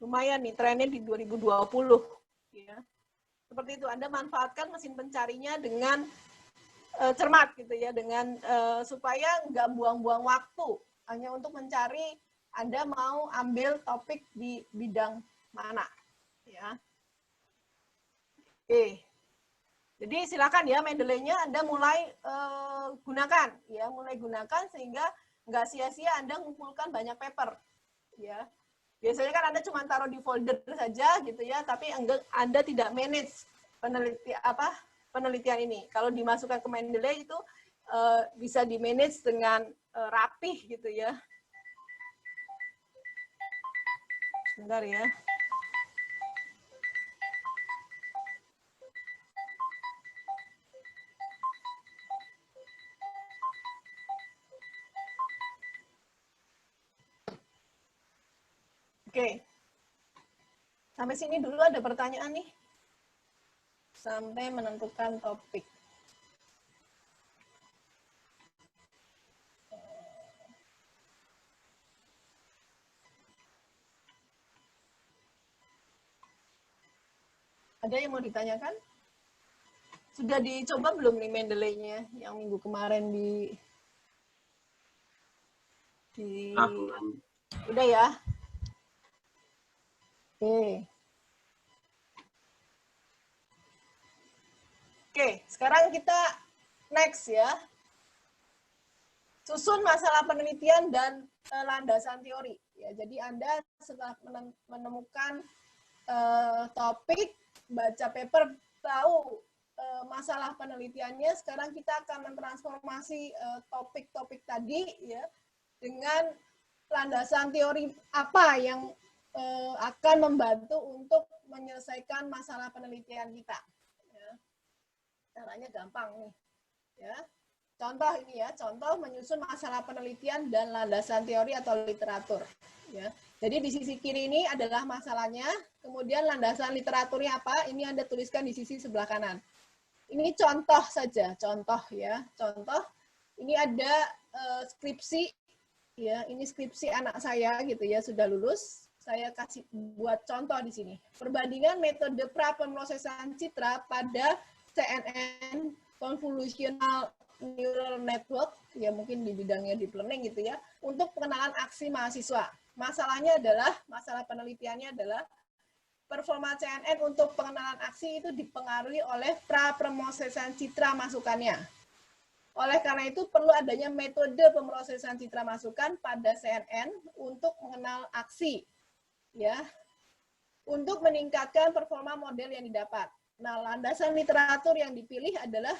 Lumayan nih trennya di 2020, ya. Seperti itu, Anda manfaatkan mesin pencarinya dengan cermat gitu ya, dengan supaya nggak buang-buang waktu hanya untuk mencari Anda mau ambil topik di bidang mana, ya. Oke, jadi silakan ya Mendeley-nya Anda mulai gunakan, ya, mulai gunakan sehingga nggak sia-sia Anda mengumpulkan banyak paper, ya. Biasanya kan Anda cuma taruh di folder saja gitu ya, tapi Anda tidak manage penelitian ini. Kalau dimasukkan ke Mendeley itu bisa di-manage dengan rapih gitu ya. Sebentar ya. Oke. Sampai sini dulu ada pertanyaan nih. Sampai menentukan topik. Ada yang mau ditanyakan? Sudah dicoba belum nih Mendeley-nya yang minggu kemarin di udah ya? Oke. Oke, sekarang kita next ya. Susun masalah penelitian dan landasan teori. Ya, jadi Anda setelah menemukan topik, baca paper, tahu masalah penelitiannya, sekarang kita akan mentransformasi topik-topik tadi ya dengan landasan teori apa yang akan membantu untuk menyelesaikan masalah penelitian kita. Ya. Caranya gampang nih. Ya. Contoh ini ya, contoh menyusun masalah penelitian dan landasan teori atau literatur. Ya. Jadi di sisi kiri ini adalah masalahnya, kemudian landasan literaturnya apa, ini Anda tuliskan di sisi sebelah kanan. Ini contoh saja, contoh ya, contoh. Ini ada skripsi, ya, ini skripsi anak saya gitu ya, sudah lulus. Saya kasih buat contoh di sini. Perbandingan metode pra-pemrosesan citra pada CNN Convolutional Neural Network, ya mungkin di bidangnya deep learning gitu ya, untuk pengenalan aksi mahasiswa. Masalahnya adalah, masalah penelitiannya adalah performa CNN untuk pengenalan aksi itu dipengaruhi oleh pra-pemrosesan citra masukannya. Oleh karena itu perlu adanya metode pemrosesan citra masukan pada CNN untuk mengenal aksi, ya, untuk meningkatkan performa model yang didapat. Nah, landasan literatur yang dipilih adalah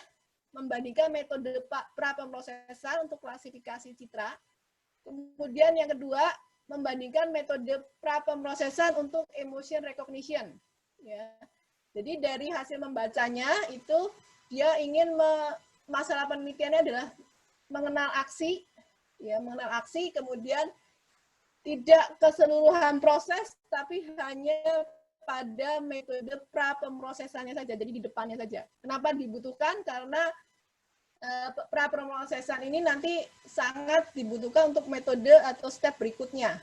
membandingkan metode pra-pemrosesan untuk klasifikasi citra. Kemudian yang kedua, membandingkan metode pra-pemrosesan untuk emotion recognition. Ya. Jadi dari hasil membacanya itu dia ingin masalah penelitiannya adalah mengenal aksi, ya, mengenal aksi, kemudian tidak keseluruhan proses, tapi hanya pada metode pra-pemrosesannya saja, jadi di depannya saja. Kenapa dibutuhkan? Karena pra-pemrosesan ini nanti sangat dibutuhkan untuk metode atau step berikutnya.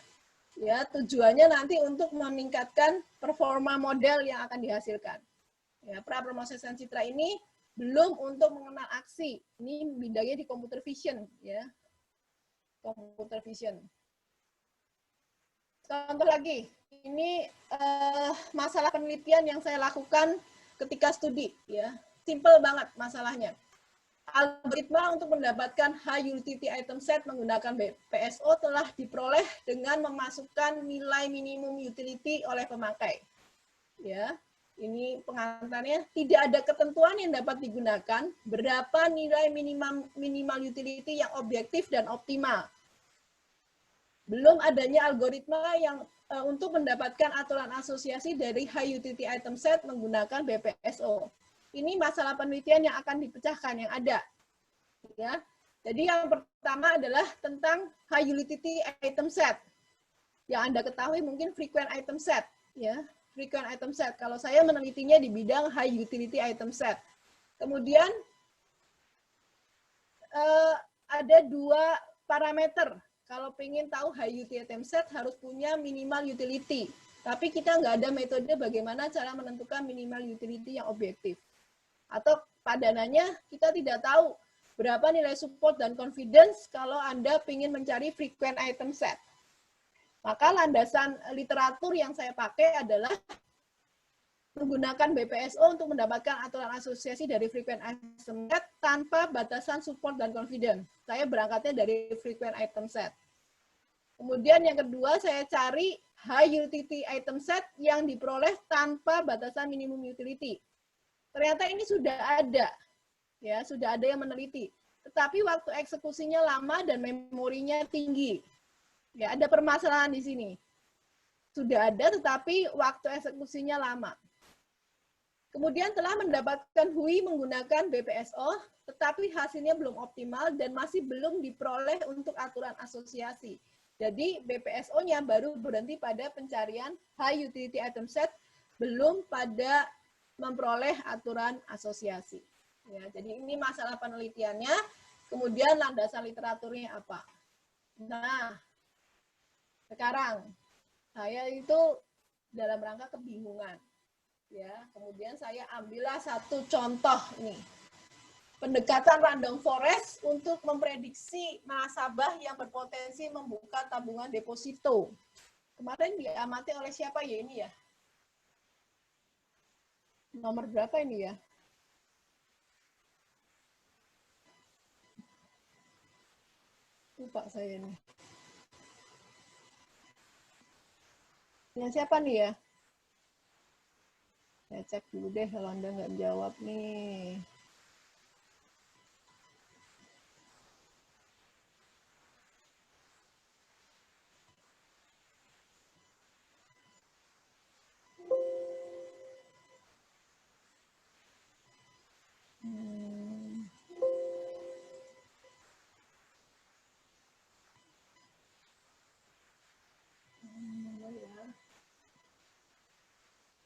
Ya, tujuannya nanti untuk meningkatkan performa model yang akan dihasilkan. Ya, pra-pemrosesan citra ini belum untuk mengenal aksi. Ini bidangnya di computer vision, ya. Computer vision. Contoh lagi, ini masalah penelitian yang saya lakukan ketika studi, ya. Simple banget masalahnya. Algoritma untuk mendapatkan high utility item set menggunakan BPSO telah diperoleh dengan memasukkan nilai minimum utility oleh pemakai. Ya, ini pengantarnya. Tidak ada ketentuan yang dapat digunakan berapa nilai minimal utility yang objektif dan optimal. Belum adanya algoritma yang untuk mendapatkan aturan asosiasi dari high utility item set menggunakan BPSO. Ini masalah penelitian yang akan dipecahkan yang ada. Ya. Jadi yang pertama adalah tentang high utility item set. Yang Anda ketahui mungkin frequent item set, ya. Frequent item set. Kalau saya menelitinya di bidang high utility item set. Kemudian ada dua parameter. Kalau ingin tahu high utility item set harus punya minimal utility. Tapi kita nggak ada metode bagaimana cara menentukan minimal utility yang objektif. Atau padanannya kita tidak tahu berapa nilai support dan confidence kalau Anda ingin mencari frequent item set. Maka landasan literatur yang saya pakai adalah menggunakan BPSO untuk mendapatkan aturan asosiasi dari frequent item set tanpa batasan support dan confidence. Saya berangkatnya dari frequent item set. Kemudian yang kedua saya cari high utility item set yang diperoleh tanpa batasan minimum utility. Ternyata ini sudah ada, ya sudah ada yang meneliti. Tetapi waktu eksekusinya lama dan memorinya tinggi. Ya ada permasalahan di sini. Sudah ada, tetapi waktu eksekusinya lama. Kemudian telah mendapatkan HUI menggunakan BPSO, tetapi hasilnya belum optimal dan masih belum diperoleh untuk aturan asosiasi. Jadi BPSO-nya baru berhenti pada pencarian high utility item set, belum pada memperoleh aturan asosiasi. Ya, jadi ini masalah penelitiannya, kemudian landasan literaturnya apa. Nah, sekarang saya itu dalam rangka kebingungan. Ya, kemudian saya ambillah satu contoh nih. Pendekatan random forest untuk memprediksi nasabah yang berpotensi membuka tabungan deposito. Kemarin diamati oleh siapa ya ini ya? Nomor berapa ini ya? Lupa saya ini. Yang siapa nih ya? Saya cek dulu deh kalau Anda nggak jawab nih.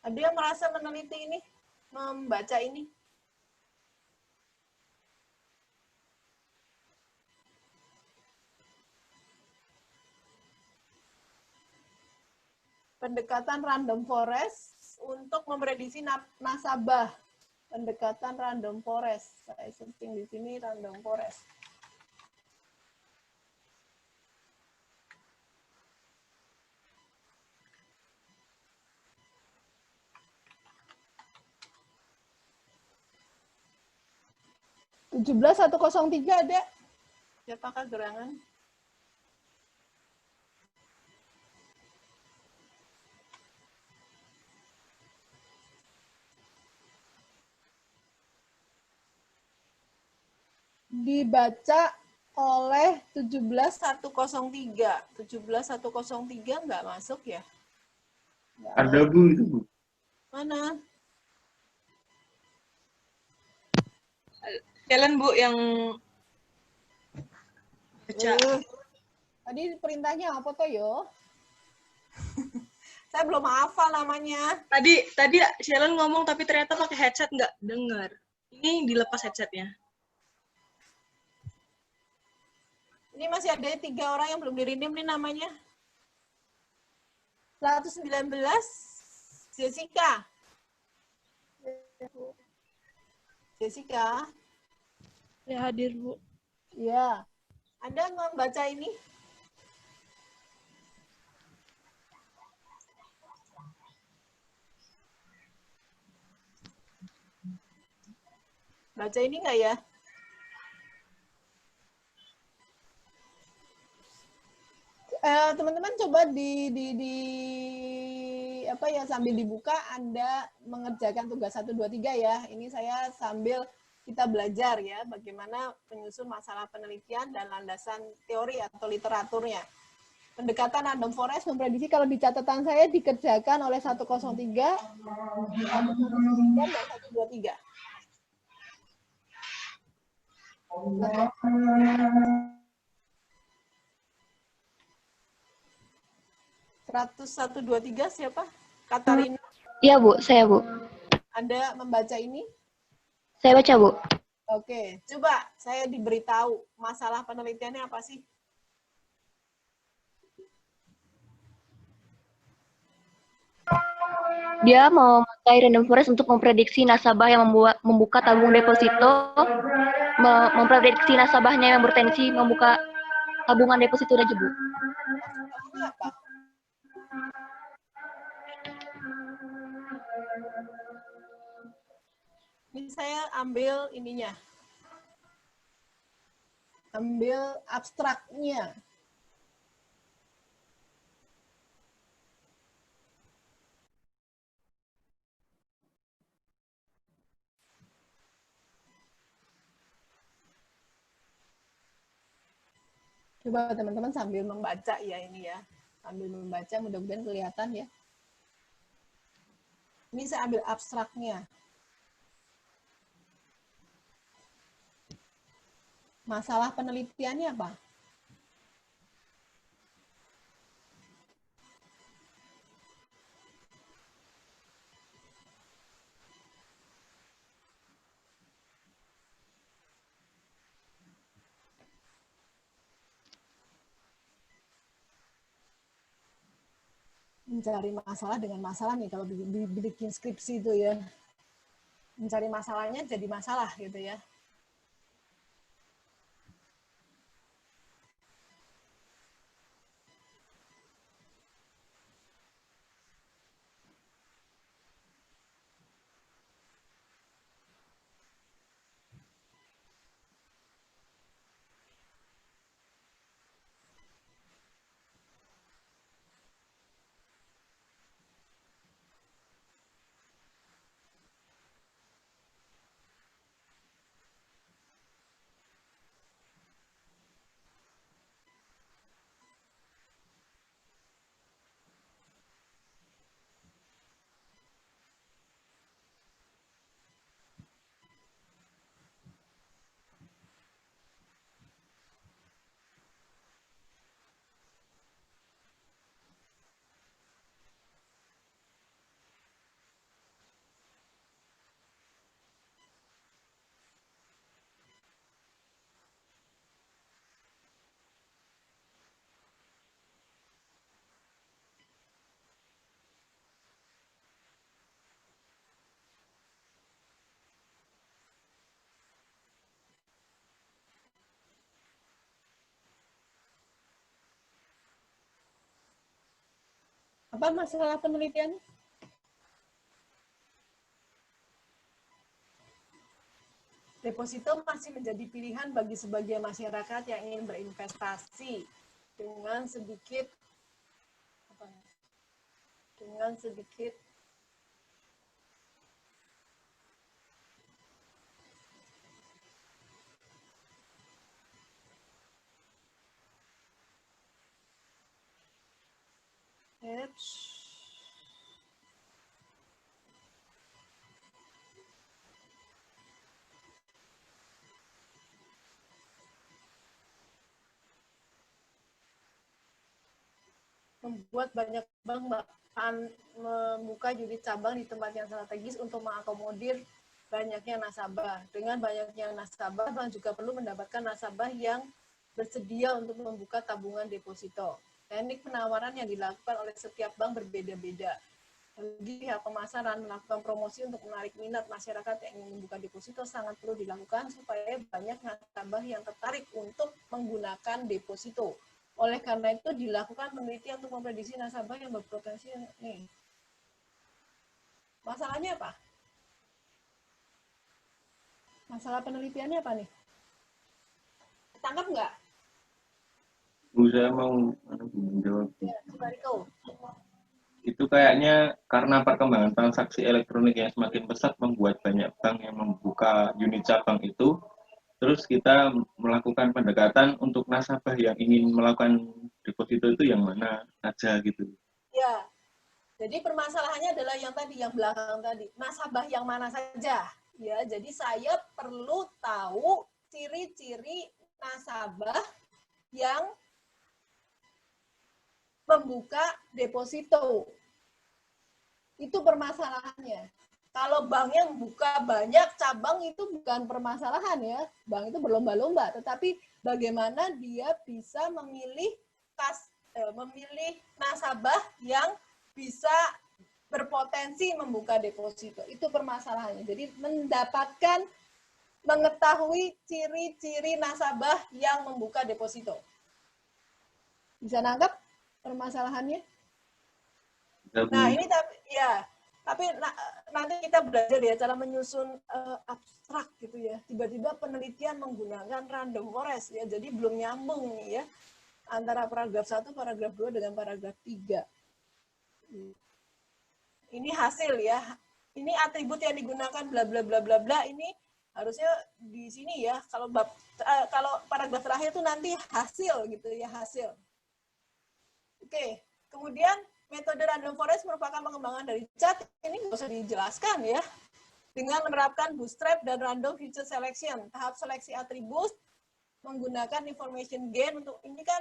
Ada yang merasa meneliti ini, membaca ini? Pendekatan random forest untuk memprediksi nasabah. Pendekatan random forest. Saya searching di sini random forest. (17.103) ada. Siapakah gerangan? dibaca oleh 17103. 17103 nggak masuk ya? Nggak Ada masuk. Bu itu Bu. Mana? Challenge Bu yang baca. Tadi perintahnya apa tuh yo? Saya belum hafal namanya. Tadi Challenge ngomong tapi ternyata pakai headset nggak dengar. Ini dilepas headsetnya. Ini masih ada 3 orang yang belum dirindim nih namanya. 119 Jessica. Jessica. Saya hadir, Bu. Ya. Anda membaca ini? Baca ini nggak ya? Teman-teman coba apa ya, sambil dibuka Anda mengerjakan tugas 1 2 3 ya. Ini saya sambil kita belajar ya bagaimana menyusun masalah penelitian dan landasan teori atau literaturnya. Pendekatan Random Forest memprediksi kalau di catatan saya dikerjakan oleh 103, 103 dan 123. Seratus satu dua tiga siapa? Katarina. Iya, Bu. Saya, Bu. Anda membaca ini? Saya baca, Bu. Oke, coba saya diberitahu masalah penelitiannya apa sih? Dia memakai random forest untuk memprediksi nasabah yang membuka tabung deposito, memprediksi nasabahnya yang bertensi membuka tabungan deposito aja, Bu. Ini apa? Ini saya ambil ininya. Ambil abstraknya. Coba teman-teman sambil membaca ya ini ya. Sambil membaca mudah-mudahan kelihatan ya. Ini saya ambil abstraknya. Masalah penelitiannya apa? Mencari masalah dengan masalah nih kalau bikin skripsi itu ya. Mencari masalahnya jadi masalah gitu ya. Apa masalah penelitian? Deposito masih menjadi pilihan bagi sebagian masyarakat yang ingin berinvestasi dengan sedikit Eits. Membuat banyak bank bahkan membuka unit cabang di tempat yang strategis untuk mengakomodir banyaknya nasabah. Dengan banyaknya nasabah, bank juga perlu mendapatkan nasabah yang bersedia untuk membuka tabungan deposito. Teknik penawaran yang dilakukan oleh setiap bank berbeda-beda. Bagi pihak pemasaran melakukan promosi untuk menarik minat masyarakat yang ingin membuka deposito sangat perlu dilakukan supaya banyak nasabah yang tertarik untuk menggunakan deposito. Oleh karena itu dilakukan penelitian untuk memprediksi nasabah yang berpotensi. Nih. Masalahnya apa? Masalah penelitiannya apa nih? Tangkap nggak? Saya mau menjawab. Ya, Pak Riko. Itu kayaknya karena perkembangan transaksi elektronik yang semakin pesat membuat banyak bank yang membuka unit cabang itu. Terus kita melakukan pendekatan untuk nasabah yang ingin melakukan deposito itu yang mana aja gitu. Ya, jadi permasalahannya adalah yang tadi, yang belakang tadi. Nasabah yang mana saja. Ya, jadi saya perlu tahu ciri-ciri nasabah yang membuka deposito. Itu permasalahannya. Kalau banknya membuka banyak cabang itu bukan permasalahan ya. Bank itu berlomba-lomba, tetapi bagaimana dia bisa memilih nasabah yang bisa berpotensi membuka deposito. Itu permasalahannya. Jadi mengetahui ciri-ciri nasabah yang membuka deposito. Bisa nangkap permasalahannya? Nah, ini tapi nanti kita belajar ya cara menyusun abstrak gitu ya. Tiba-tiba penelitian menggunakan random forest ya. Jadi belum nyambung nih ya antara paragraf 1, paragraf 2 dengan paragraf 3. Ini hasil ya. Ini atribut yang digunakan bla bla bla bla bla, ini harusnya di sini ya. Kalau paragraf terakhir itu nanti hasil gitu ya, hasil. Oke, kemudian metode random forest merupakan pengembangan dari CHAT. Ini nggak usah dijelaskan ya. Dengan menerapkan bootstrap dan random feature selection. Tahap seleksi atribut menggunakan information gain untuk ini kan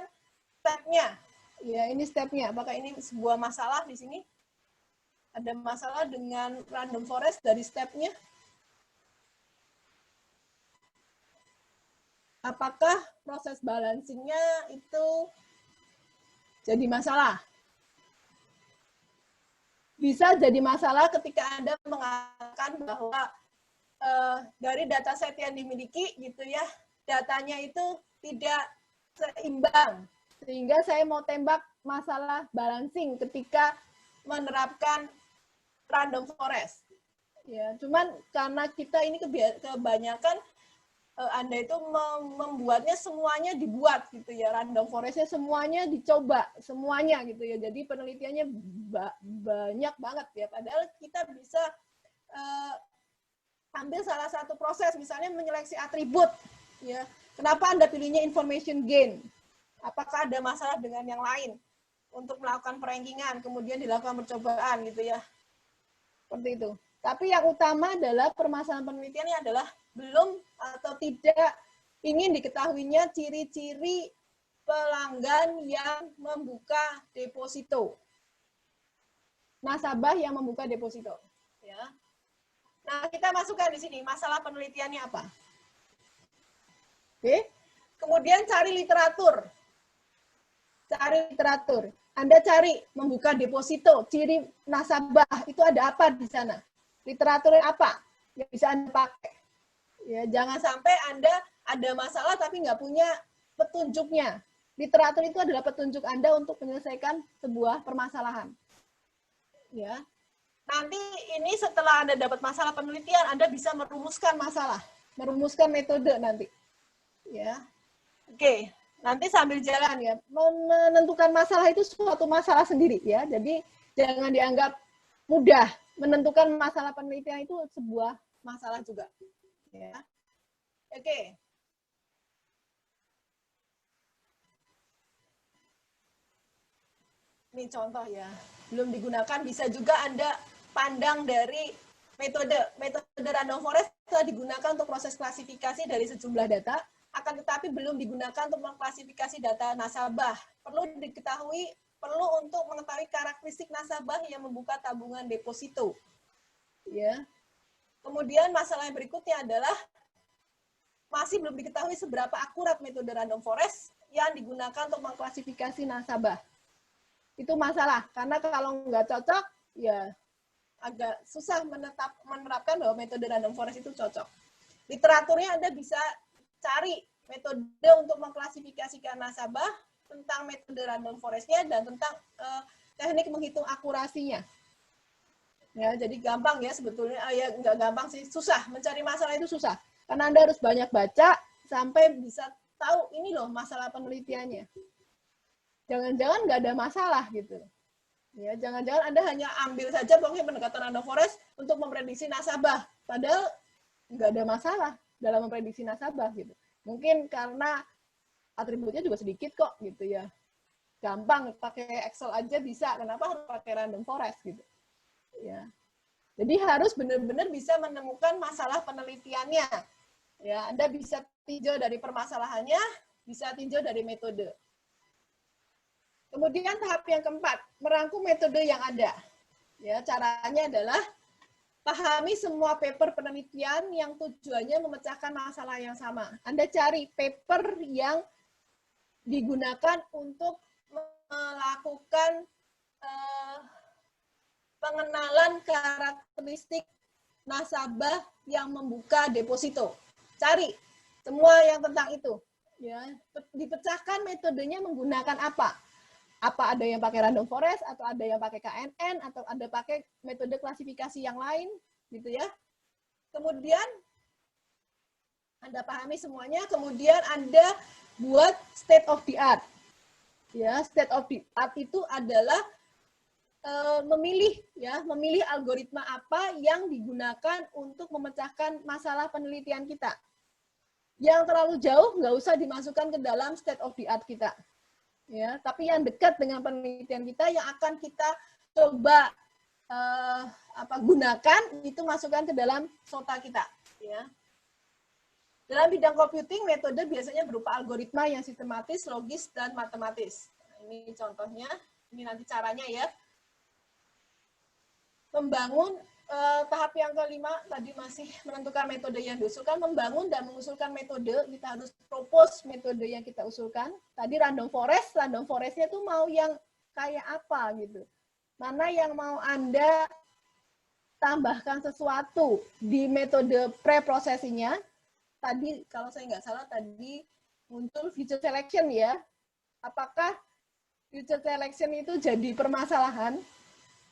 step-nya. Ya, ini step-nya. Apakah ini sebuah masalah di sini? Ada masalah dengan random forest dari step-nya? Apakah proses balancing-nya itu jadi masalah? Bisa jadi masalah ketika Anda mengatakan bahwa dari dataset yang dimiliki gitu ya, datanya itu tidak seimbang. Sehingga saya mau tembak masalah balancing ketika menerapkan random forest. Ya, cuman karena kita ini kebanyakan Anda itu membuatnya semuanya dibuat gitu ya, random forestnya semuanya dicoba, semuanya gitu ya. Jadi penelitiannya banyak banget ya. Padahal kita bisa ambil salah satu proses, misalnya menyeleksi atribut. Ya, kenapa Anda pilihnya information gain? Apakah ada masalah dengan yang lain untuk melakukan perankingan, kemudian dilakukan percobaan gitu ya. Seperti itu. Tapi yang utama adalah permasalahan penelitiannya adalah belum atau tidak ingin diketahuinya ciri-ciri pelanggan yang membuka deposito. Nasabah yang membuka deposito. Ya. Nah, kita masukkan di sini masalah penelitiannya apa. Oke. Kemudian cari literatur. Cari literatur. Anda cari membuka deposito, ciri nasabah itu ada apa di sana? Literaturnya apa yang bisa Anda pakai? Ya, jangan sampai Anda ada masalah tapi nggak punya petunjuknya. Literatur itu adalah petunjuk Anda untuk menyelesaikan sebuah permasalahan. Ya. Nanti ini setelah Anda dapat masalah penelitian, Anda bisa merumuskan masalah, merumuskan metode nanti. Ya. Oke, nanti sambil jalan ya. Menentukan masalah itu suatu masalah sendiri ya. Jadi jangan dianggap mudah. Menentukan masalah penelitian itu sebuah masalah juga. Ya. Oke. Ini contoh ya, belum digunakan. Bisa juga Anda pandang dari metode random forest telah digunakan untuk proses klasifikasi dari sejumlah data, akan tetapi belum digunakan untuk mengklasifikasi data nasabah. Perlu diketahui, perlu untuk mengetahui karakteristik nasabah yang membuka tabungan deposito. Ya. Kemudian masalah yang berikutnya adalah masih belum diketahui seberapa akurat metode random forest yang digunakan untuk mengklasifikasi nasabah. Itu masalah, karena kalau nggak cocok, ya agak susah menerapkan bahwa metode random forest itu cocok. Literaturnya Anda bisa cari metode untuk mengklasifikasikan nasabah, tentang metode random forest-nya, dan tentang teknik menghitung akurasinya. Ya, jadi gampang ya sebetulnya, ya nggak gampang sih, susah, mencari masalah itu susah. Karena Anda harus banyak baca, sampai bisa tahu ini loh masalah penelitiannya. Jangan-jangan nggak ada masalah gitu. Ya, jangan-jangan Anda hanya ambil saja pokoknya pendekatan random forest untuk memprediksi nasabah, padahal nggak ada masalah dalam memprediksi nasabah gitu. Mungkin karena atributnya juga sedikit kok gitu ya. Gampang, pakai Excel aja bisa. Kenapa harus pakai random forest gitu? Ya. Jadi harus benar-benar bisa menemukan masalah penelitiannya. Ya, Anda bisa tinjau dari permasalahannya, bisa tinjau dari metode. Kemudian tahap yang keempat, merangkum metode yang ada. Ya, caranya adalah pahami semua paper penelitian yang tujuannya memecahkan masalah yang sama. Anda cari paper yang digunakan untuk melakukan pengenalan karakteristik nasabah yang membuka deposito. Cari semua yang tentang itu. Ya, dipecahkan metodenya menggunakan apa? Apa ada yang pakai random forest, atau ada yang pakai KNN, atau ada pakai metode klasifikasi yang lain, gitu ya. Kemudian Anda pahami semuanya, kemudian Anda buat state of the art. Ya, state of the art itu adalah memilih algoritma apa yang digunakan untuk memecahkan masalah penelitian kita. Yang terlalu jauh nggak usah dimasukkan ke dalam state of the art kita. Ya, tapi yang dekat dengan penelitian kita yang akan kita coba gunakan itu masukkan ke dalam SOTA kita. Ya. Dalam bidang computing, metode biasanya berupa algoritma yang sistematis, logis, dan matematis. Nah, ini contohnya, ini nanti caranya ya. Membangun tahap yang kelima, tadi masih menentukan metode yang diusulkan, membangun dan mengusulkan metode, kita harus propose metode yang kita usulkan. Tadi random forest-nya tuh mau yang kayak apa gitu. Mana yang mau Anda tambahkan sesuatu di metode pre-processing-nya. Tadi, kalau saya nggak salah, tadi muncul feature selection ya. Apakah feature selection itu jadi permasalahan?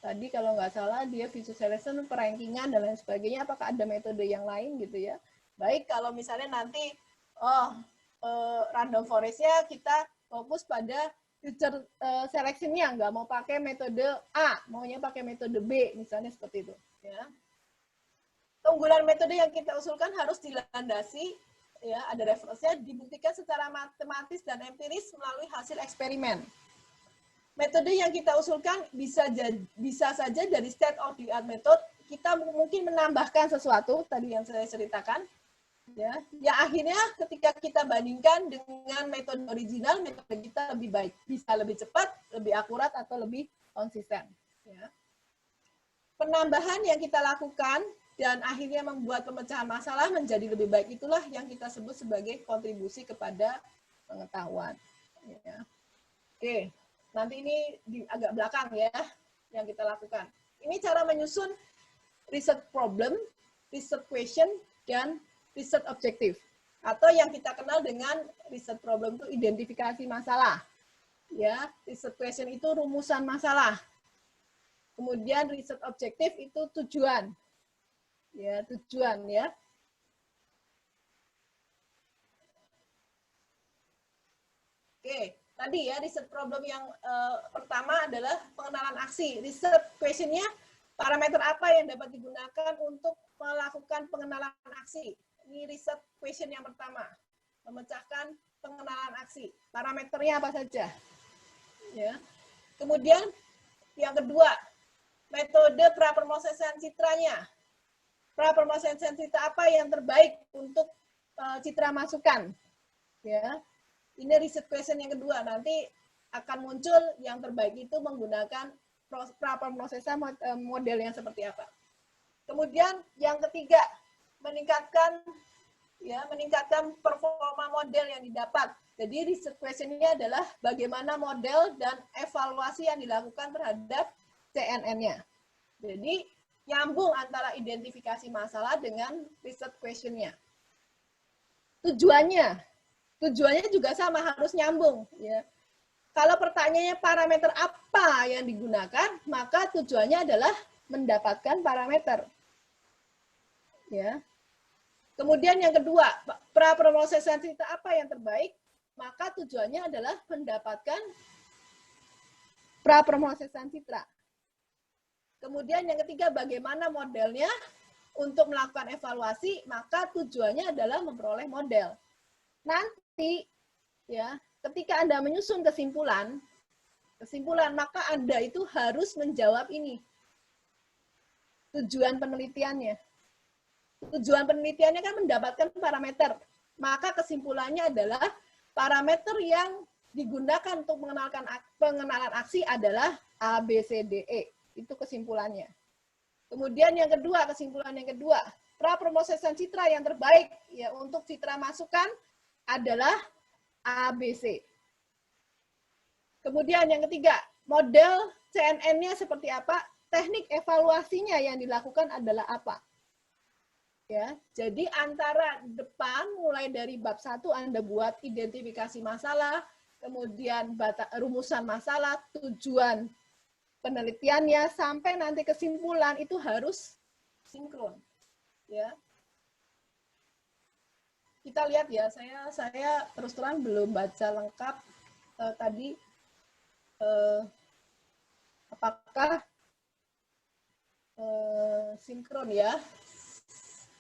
Tadi kalau nggak salah dia feature selection, perankingan, dan lain sebagainya. Apakah ada metode yang lain gitu ya? Baik, kalau misalnya nanti random forest-nya kita fokus pada feature selection-nya, nggak mau pakai metode A, maunya pakai metode B, misalnya seperti itu. Ya. Keunggulan metode yang kita usulkan harus dilandasi, ya, ada referensinya, dibuktikan secara matematis dan empiris melalui hasil eksperimen. Metode yang kita usulkan bisa saja dari state of the art method, kita mungkin menambahkan sesuatu, tadi yang saya ceritakan, ya, yang akhirnya ketika kita bandingkan dengan metode original, metode kita lebih baik, bisa lebih cepat, lebih akurat, atau lebih konsisten. Ya. Penambahan yang kita lakukan dan akhirnya membuat pemecahan masalah menjadi lebih baik, itulah yang kita sebut sebagai kontribusi kepada pengetahuan. Ya. Oke, nanti ini di agak belakang ya yang kita lakukan. Ini cara menyusun research problem, research question, dan research objective. Atau yang kita kenal dengan research problem itu identifikasi masalah. Ya, research question itu rumusan masalah. Kemudian research objective itu tujuan. Ya, tujuan ya. Oke, tadi ya research problem yang pertama adalah pengenalan aksi. Research question-nya parameter apa yang dapat digunakan untuk melakukan pengenalan aksi. Ini research question yang pertama. Memecahkan pengenalan aksi. Parameternya apa saja? Ya. Kemudian yang kedua, metode prapromosisan citranya. Prapromosisan citra apa yang terbaik untuk citra masukan? Ya, ini riset question yang kedua. Nanti akan muncul yang terbaik itu menggunakan prapromosisan model yang seperti apa. Kemudian yang ketiga, meningkatkan performa model yang didapat. Jadi riset question-nya adalah bagaimana model dan evaluasi yang dilakukan terhadap CNN-nya. Jadi nyambung antara identifikasi masalah dengan riset question-nya. Tujuannya juga sama, harus nyambung. Ya. Kalau pertanyaannya parameter apa yang digunakan, maka tujuannya adalah mendapatkan parameter. Ya. Kemudian yang kedua, prapromosisan citra apa yang terbaik, maka tujuannya adalah mendapatkan prapromosisan citra. Kemudian yang ketiga, bagaimana modelnya untuk melakukan evaluasi, maka tujuannya adalah memperoleh model. Nanti, ya, ketika Anda menyusun kesimpulan, maka Anda itu harus menjawab ini. Tujuan penelitiannya. Tujuan penelitiannya kan mendapatkan parameter. Maka kesimpulannya adalah parameter yang digunakan untuk pengenalan aksi adalah A, B, C, D, E. Itu kesimpulannya. Kemudian yang kedua, kesimpulan yang kedua, prapromosisan citra yang terbaik ya untuk citra masukan adalah A, B, C. Kemudian yang ketiga, model CNN-nya seperti apa, teknik evaluasinya yang dilakukan adalah apa. Ya, jadi antara depan, mulai dari bab 1 Anda buat identifikasi masalah, kemudian rumusan masalah, tujuan penelitiannya, sampai nanti kesimpulan itu harus sinkron. Ya. Kita lihat ya, saya terus terang belum baca lengkap tadi apakah sinkron ya.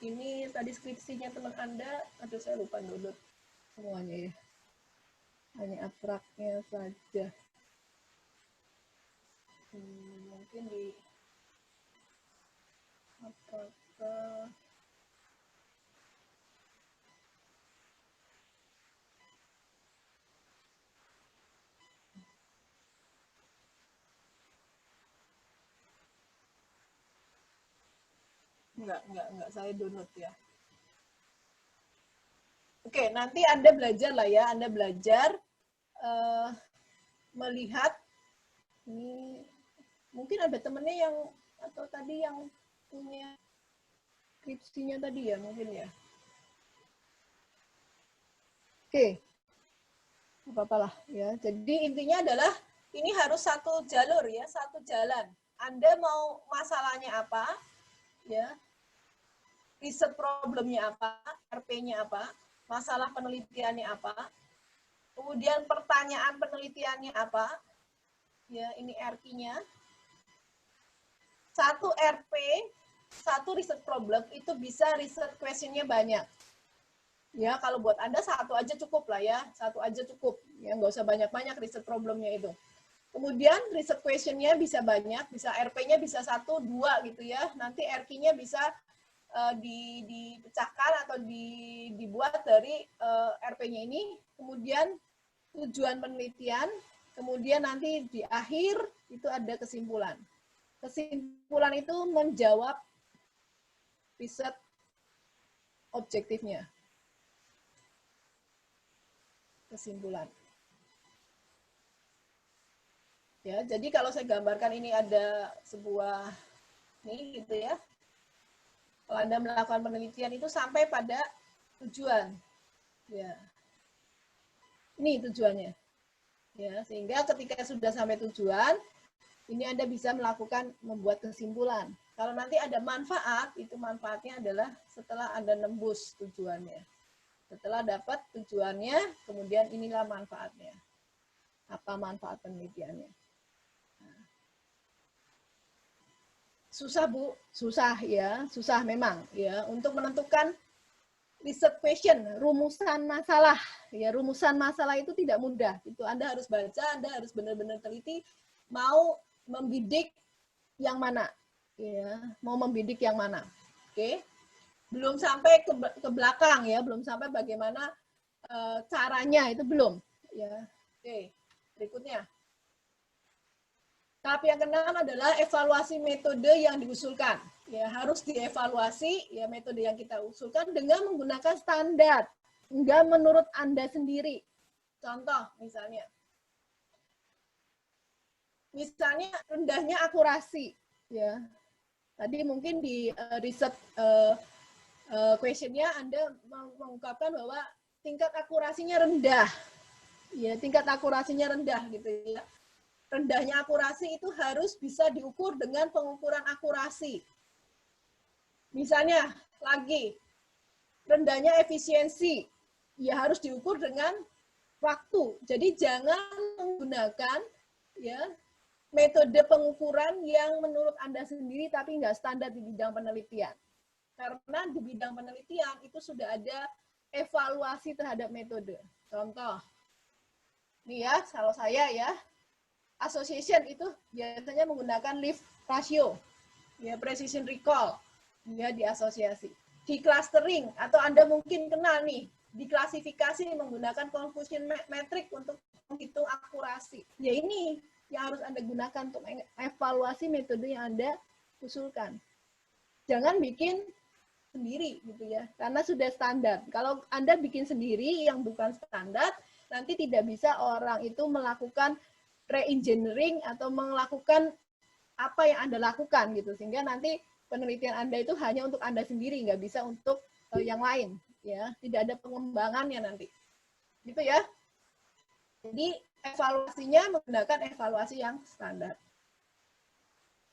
Ini tadi skripsinya teman Anda, aduh saya lupa download semuanya ya. Hanya abstraknya saja. Mungkin di apakah enggak saya download ya. Oke, nanti Anda belajar lah ya, Anda belajar melihat ini mungkin ada temennya yang atau tadi yang punya skripsinya tadi ya mungkin ya. Oke, apa-apalah ya. Jadi intinya adalah ini harus satu jalur ya, satu jalan. Anda mau masalahnya apa, ya, riset problemnya apa, RP-nya apa, masalah penelitiannya apa, kemudian pertanyaan penelitiannya apa, ya ini RP-nya. Satu RP, satu riset problem itu bisa riset question-nya banyak. Ya kalau buat Anda satu aja cukup lah ya, satu aja cukup. Ya nggak usah banyak-banyak riset problemnya itu. Kemudian riset question-nya bisa banyak, bisa RP-nya bisa 1, 2 gitu ya. Nanti RQ-nya bisa dipecahkan atau dibuat dari RP-nya ini. Kemudian tujuan penelitian, kemudian nanti di akhir itu ada kesimpulan. Kesimpulan itu menjawab riset objektifnya. Kesimpulan. Ya, jadi kalau saya gambarkan ini ada sebuah ini gitu ya. Kalau Anda melakukan penelitian itu sampai pada tujuan. Ya. Ini tujuannya. Ya, sehingga ketika sudah sampai tujuan, ini Anda bisa membuat kesimpulan. Kalau nanti ada manfaat, itu manfaatnya adalah setelah Anda nembus tujuannya. Setelah dapat tujuannya, kemudian inilah manfaatnya. Apa manfaat penelitiannya? Susah Bu, susah ya, susah memang ya untuk menentukan riset question, rumusan masalah. Ya, rumusan masalah itu tidak mudah. Itu Anda harus baca, Anda harus benar-benar teliti mau membidik yang mana, ya, mau membidik yang mana. Oke, belum sampai ke belakang ya, belum sampai bagaimana caranya itu belum. Ya, oke, berikutnya. Tahap yang keenam adalah evaluasi metode yang diusulkan. Ya, harus dievaluasi ya metode yang kita usulkan dengan menggunakan standar, enggak menurut Anda sendiri. Contoh misalnya rendahnya akurasi, ya. Tadi mungkin di riset questionnya Anda mengungkapkan bahwa tingkat akurasinya rendah, ya, tingkat akurasinya rendah gitu ya. Rendahnya akurasi itu harus bisa diukur dengan pengukuran akurasi. Misalnya lagi rendahnya efisiensi, ya harus diukur dengan waktu. Jadi jangan menggunakan ya metode pengukuran yang menurut Anda sendiri tapi nggak standar di bidang penelitian. Karena di bidang penelitian itu sudah ada evaluasi terhadap metode. Contoh, nih ya, kalau saya ya, association itu biasanya menggunakan leaf ratio, ya, precision recall, ya, di asosiasi. Di clustering, atau Anda mungkin kenal nih, di klasifikasi menggunakan confusion metric untuk menghitung akurasi. Ya ini yang harus Anda gunakan untuk evaluasi metode yang Anda usulkan. Jangan bikin sendiri gitu ya, karena sudah standar. Kalau Anda bikin sendiri yang bukan standar, nanti tidak bisa orang itu melakukan re-engineering atau melakukan apa yang Anda lakukan gitu, sehingga nanti penelitian Anda itu hanya untuk Anda sendiri, nggak bisa untuk yang lain, ya, tidak ada pengembangannya nanti, gitu ya. Jadi evaluasinya menggunakan evaluasi yang standar.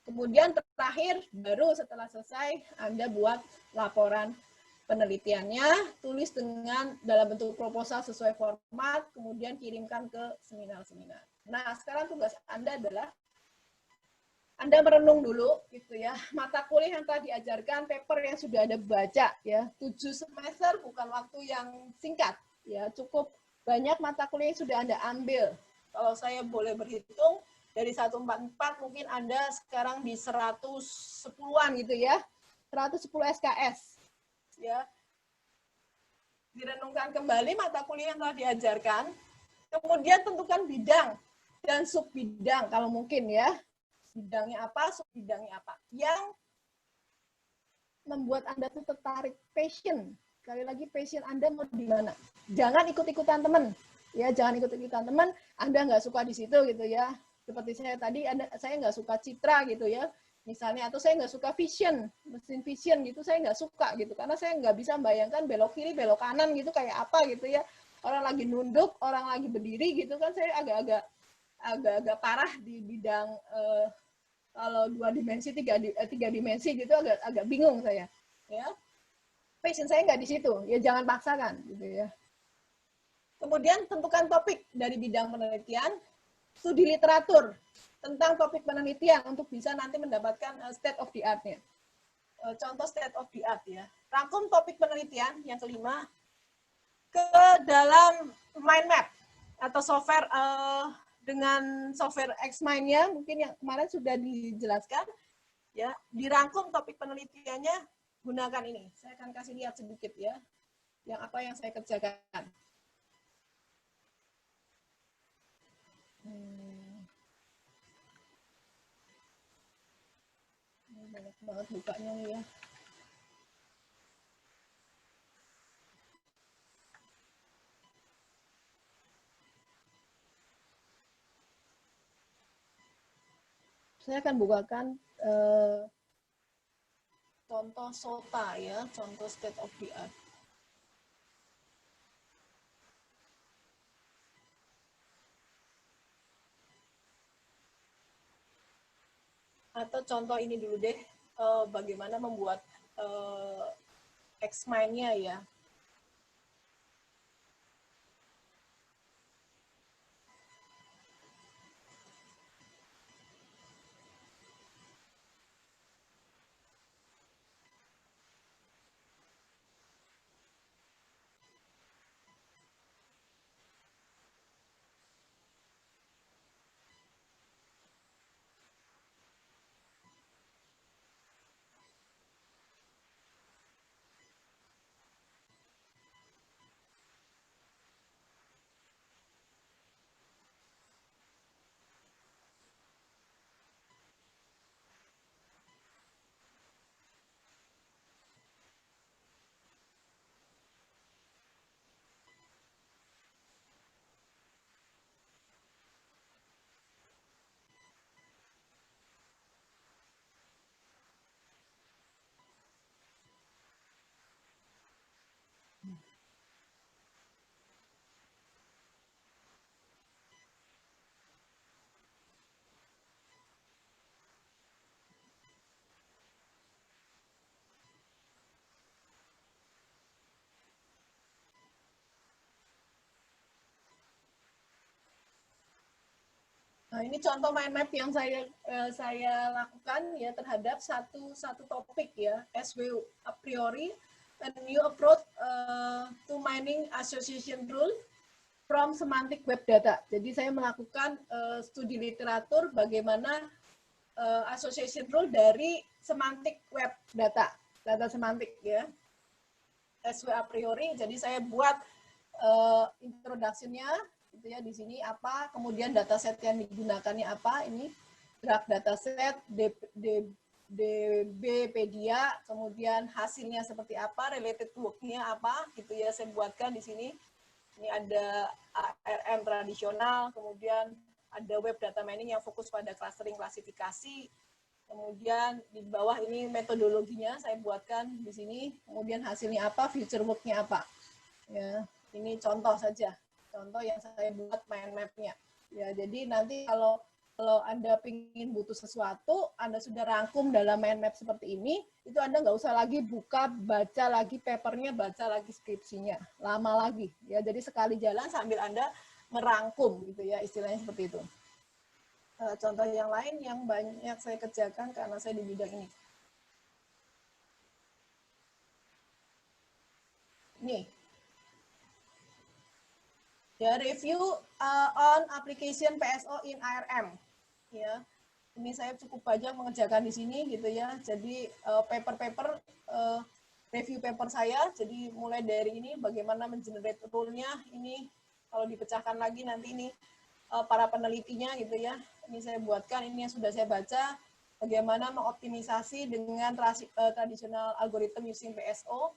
Kemudian terakhir, baru setelah selesai Anda buat laporan penelitiannya, tulis dalam bentuk proposal sesuai format, kemudian kirimkan ke seminar-seminar. Nah, sekarang tugas Anda adalah Anda merenung dulu gitu ya, mata kuliah yang telah diajarkan, paper yang sudah Anda baca ya. 7 semester bukan waktu yang singkat ya, cukup banyak mata kuliah yang sudah Anda ambil. Kalau saya boleh berhitung, dari 144 mungkin Anda sekarang di 110-an gitu ya. 110 SKS. Ya. Direnungkan kembali mata kuliah yang telah diajarkan, kemudian tentukan bidang dan subbidang kalau mungkin ya. Bidangnya apa, subbidangnya apa. Yang membuat Anda tuh tertarik, passion. Sekali lagi passion Anda mau di mana. Jangan ikut-ikutan teman. Ya, jangan ikut-ikutan teman, Anda nggak suka di situ gitu ya. Seperti saya tadi, saya nggak suka citra gitu ya. Misalnya, atau saya nggak suka vision, mesin vision gitu, saya nggak suka gitu. Karena saya nggak bisa membayangkan belok kiri, belok kanan gitu, kayak apa gitu ya. Orang lagi nunduk, orang lagi berdiri gitu kan, saya agak parah di bidang kalau 2 dimensi, 3 dimensi gitu, agak bingung saya. Ya. Passion saya nggak di situ, ya jangan paksakan gitu ya. Kemudian tentukan topik dari bidang penelitian, studi literatur tentang topik penelitian untuk bisa nanti mendapatkan state of the art-nya. Contoh state of the art ya. Rangkum topik penelitian yang kelima ke dalam mind map atau software dengan software Xmind-nya mungkin yang kemarin sudah dijelaskan ya. Dirangkum topik penelitiannya, gunakan ini. Saya akan kasih lihat sedikit ya. Yang apa yang saya kerjakan. Banyak banget bukanya nih ya. Saya akan bukakan contoh SOTA ya, contoh state of the art. Atau contoh ini dulu deh, bagaimana membuat Xmind-nya ya. Nah, ini contoh mind map yang saya lakukan ya terhadap satu topik ya, SW a priori, a new approach to mining association rule from semantic web data. Jadi saya melakukan studi literatur bagaimana association rule dari semantic web data semantik ya, SW a priori. Jadi saya buat introduction-nya gitu ya, di sini apa, kemudian dataset yang digunakannya apa, ini graph dataset, DBpedia, kemudian hasilnya seperti apa, related work-nya apa, gitu ya, saya buatkan di sini. Ini ada ARM tradisional, kemudian ada web data mining yang fokus pada clustering klasifikasi, kemudian di bawah ini metodologinya saya buatkan di sini, kemudian hasilnya apa, future work-nya apa. Ya, ini contoh saja. Contoh yang saya buat mind map-nya. Ya, jadi nanti kalau Anda ingin butuh sesuatu, Anda sudah rangkum dalam mind map seperti ini, itu Anda nggak usah lagi baca lagi papernya, baca lagi skripsinya. Lama lagi. Ya, jadi sekali jalan sambil Anda merangkum, gitu ya, istilahnya seperti itu. Contoh yang lain yang banyak saya kerjakan karena saya di bidang ini. Nih. Ya, review on application PSO in ARM. Ya, ini saya cukup banyak mengerjakan di sini gitu ya. Jadi review paper saya. Jadi mulai dari ini bagaimana mengenerate rule-nya. Ini kalau dipecahkan lagi nanti ini para penelitinya gitu ya. Ini saya buatkan. Ini yang sudah saya baca. Bagaimana mengoptimisasi dengan tradisional algorithm using PSO.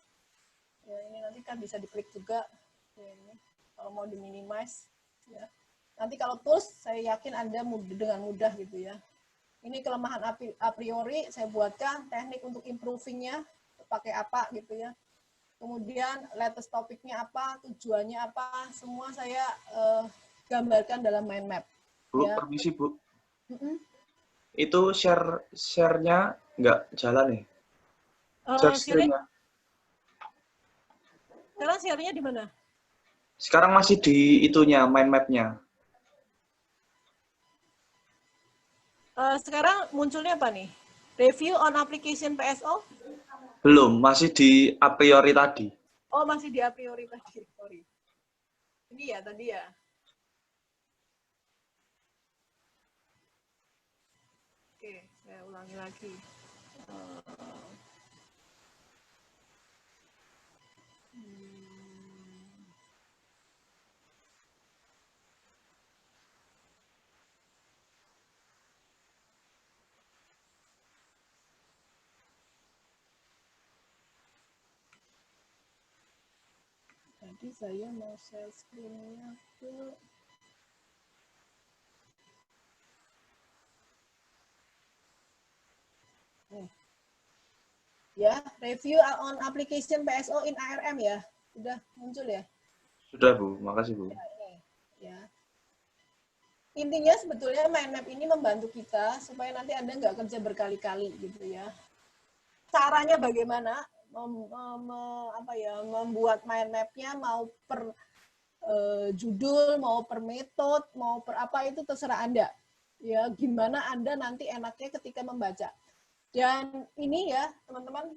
Ya, ini nanti kan bisa diklik juga. Ya, ini. Kalau mau diminimize, ya. Nanti kalau tools, saya yakin Anda dengan mudah gitu ya. Ini kelemahan a priori, saya buatkan teknik untuk improving-nya, pakai apa gitu ya. Kemudian latest topik-nya apa, tujuannya apa, semua saya gambarkan dalam mind map. Bu, Ya. permisi Bu. Itu share-nya nggak jalan nih? Share screen-nya. Sekarang share-nya di mana? Sekarang masih di itunya, mind map-nya. Sekarang munculnya apa nih? Review on application PSO? Belum, masih di a priori tadi. Oh, masih di a priori tadi. Sorry. Ini ya, tadi ya. Oke, saya ulangi lagi. Jadi saya mau share screen-nya ke ya, review on application PSO in ARM ya. Sudah muncul ya? Sudah Bu, makasih Bu. Ya. Intinya sebetulnya mind map ini membantu kita supaya nanti Anda nggak kerja berkali-kali gitu ya. Caranya bagaimana? Membuat mind map-nya mau per judul, mau per metode, mau per apa itu terserah Anda. Ya, gimana Anda nanti enaknya ketika membaca. Dan ini ya, teman-teman,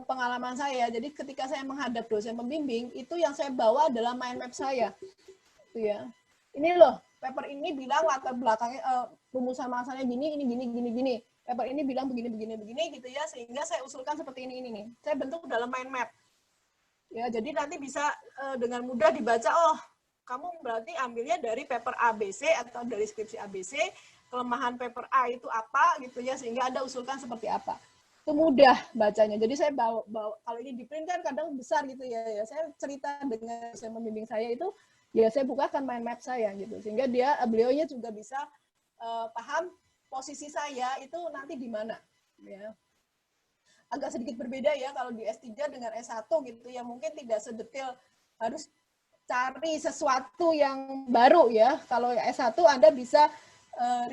pengalaman saya. Jadi ketika saya menghadap dosen pembimbing, itu yang saya bawa adalah mind map saya. Itu ya. Ini loh, paper ini bilang latar belakangnya rumusan masalahnya gini, ini gini. Paper ini bilang begini gitu ya, sehingga saya usulkan seperti ini nih. Saya bentuk dalam mind map. Ya, jadi nanti bisa dengan mudah dibaca, oh, kamu berarti ambilnya dari paper ABC atau dari skripsi ABC, kelemahan paper A itu apa gitu ya, sehingga Anda usulkan seperti apa. Itu mudah bacanya. Jadi saya bawa kalau ini di print kan kadang besar gitu ya. Saya cerita dengan saya membimbing saya itu, ya saya bukakan mind map saya gitu, sehingga beliaunya juga bisa paham posisi saya itu nanti di mana. Ya. Agak sedikit berbeda ya kalau di S3 dengan S1 gitu ya, mungkin tidak sedetail harus cari sesuatu yang baru ya. Kalau S1 Anda bisa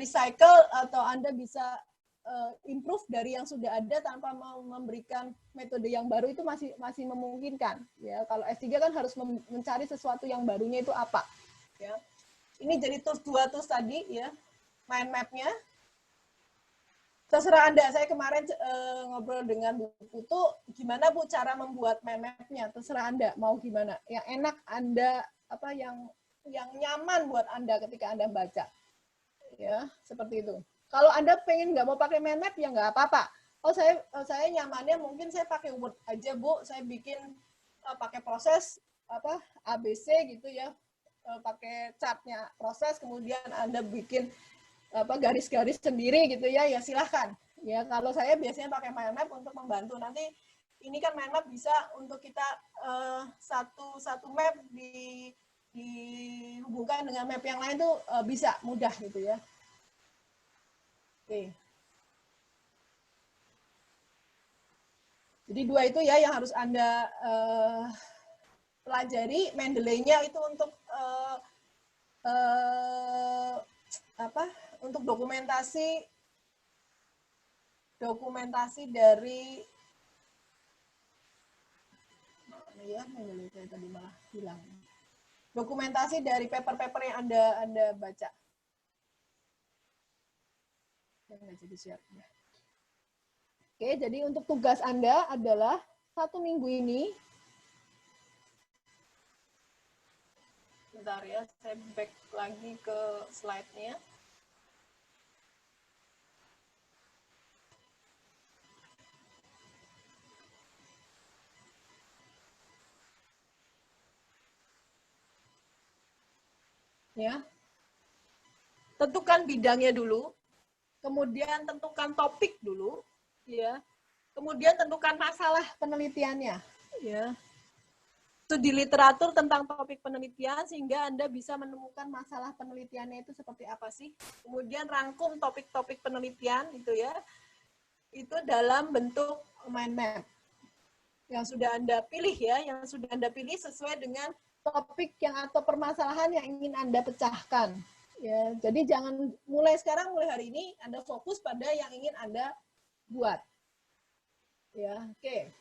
recycle atau Anda bisa improve dari yang sudah ada tanpa mau memberikan metode yang baru, itu masih memungkinkan ya. Kalau S3 kan harus mencari sesuatu yang barunya itu apa ya. Ini jadi dua tools tadi ya. mind map-nya. Terserah Anda, saya kemarin ngobrol dengan Bu Putu, gimana Bu cara membuat mind map-nya, terserah Anda mau gimana. Yang enak Anda, apa yang nyaman buat Anda ketika Anda baca. Ya, seperti itu. Kalau Anda pengen nggak mau pakai mind map, ya nggak apa-apa. Oh, saya nyamannya mungkin saya pakai Word aja, Bu. Saya bikin pakai proses apa ABC gitu ya. Pakai chartnya proses, kemudian Anda bikin apa garis-garis sendiri gitu ya, ya silahkan. Ya kalau saya biasanya pakai mind map untuk membantu. Nanti ini kan mind map bisa untuk kita satu map dihubungkan dengan map yang lain tuh bisa mudah gitu ya. Oke. Jadi dua itu ya yang harus Anda pelajari. Mendeley-nya itu untuk untuk dokumentasi dari ya Mendeley saya tadi malah bilang dokumentasi dari paper-paper yang Anda baca. Nggak jadi share. Oke, jadi untuk tugas Anda adalah 1 minggu ini. Bentar ya, saya back lagi ke slide-nya. Ya. Tentukan bidangnya dulu, kemudian tentukan topik dulu, ya. Kemudian tentukan masalah penelitiannya, ya. Studi literatur tentang topik penelitian sehingga Anda bisa menemukan masalah penelitiannya itu seperti apa sih. Kemudian rangkum topik-topik penelitian itu ya. Itu dalam bentuk mind map. Yang sudah Anda pilih ya, yang sudah Anda pilih sesuai dengan topik yang atau permasalahan yang ingin Anda pecahkan. Ya, jadi jangan mulai hari ini Anda fokus pada yang ingin Anda buat. Ya, oke.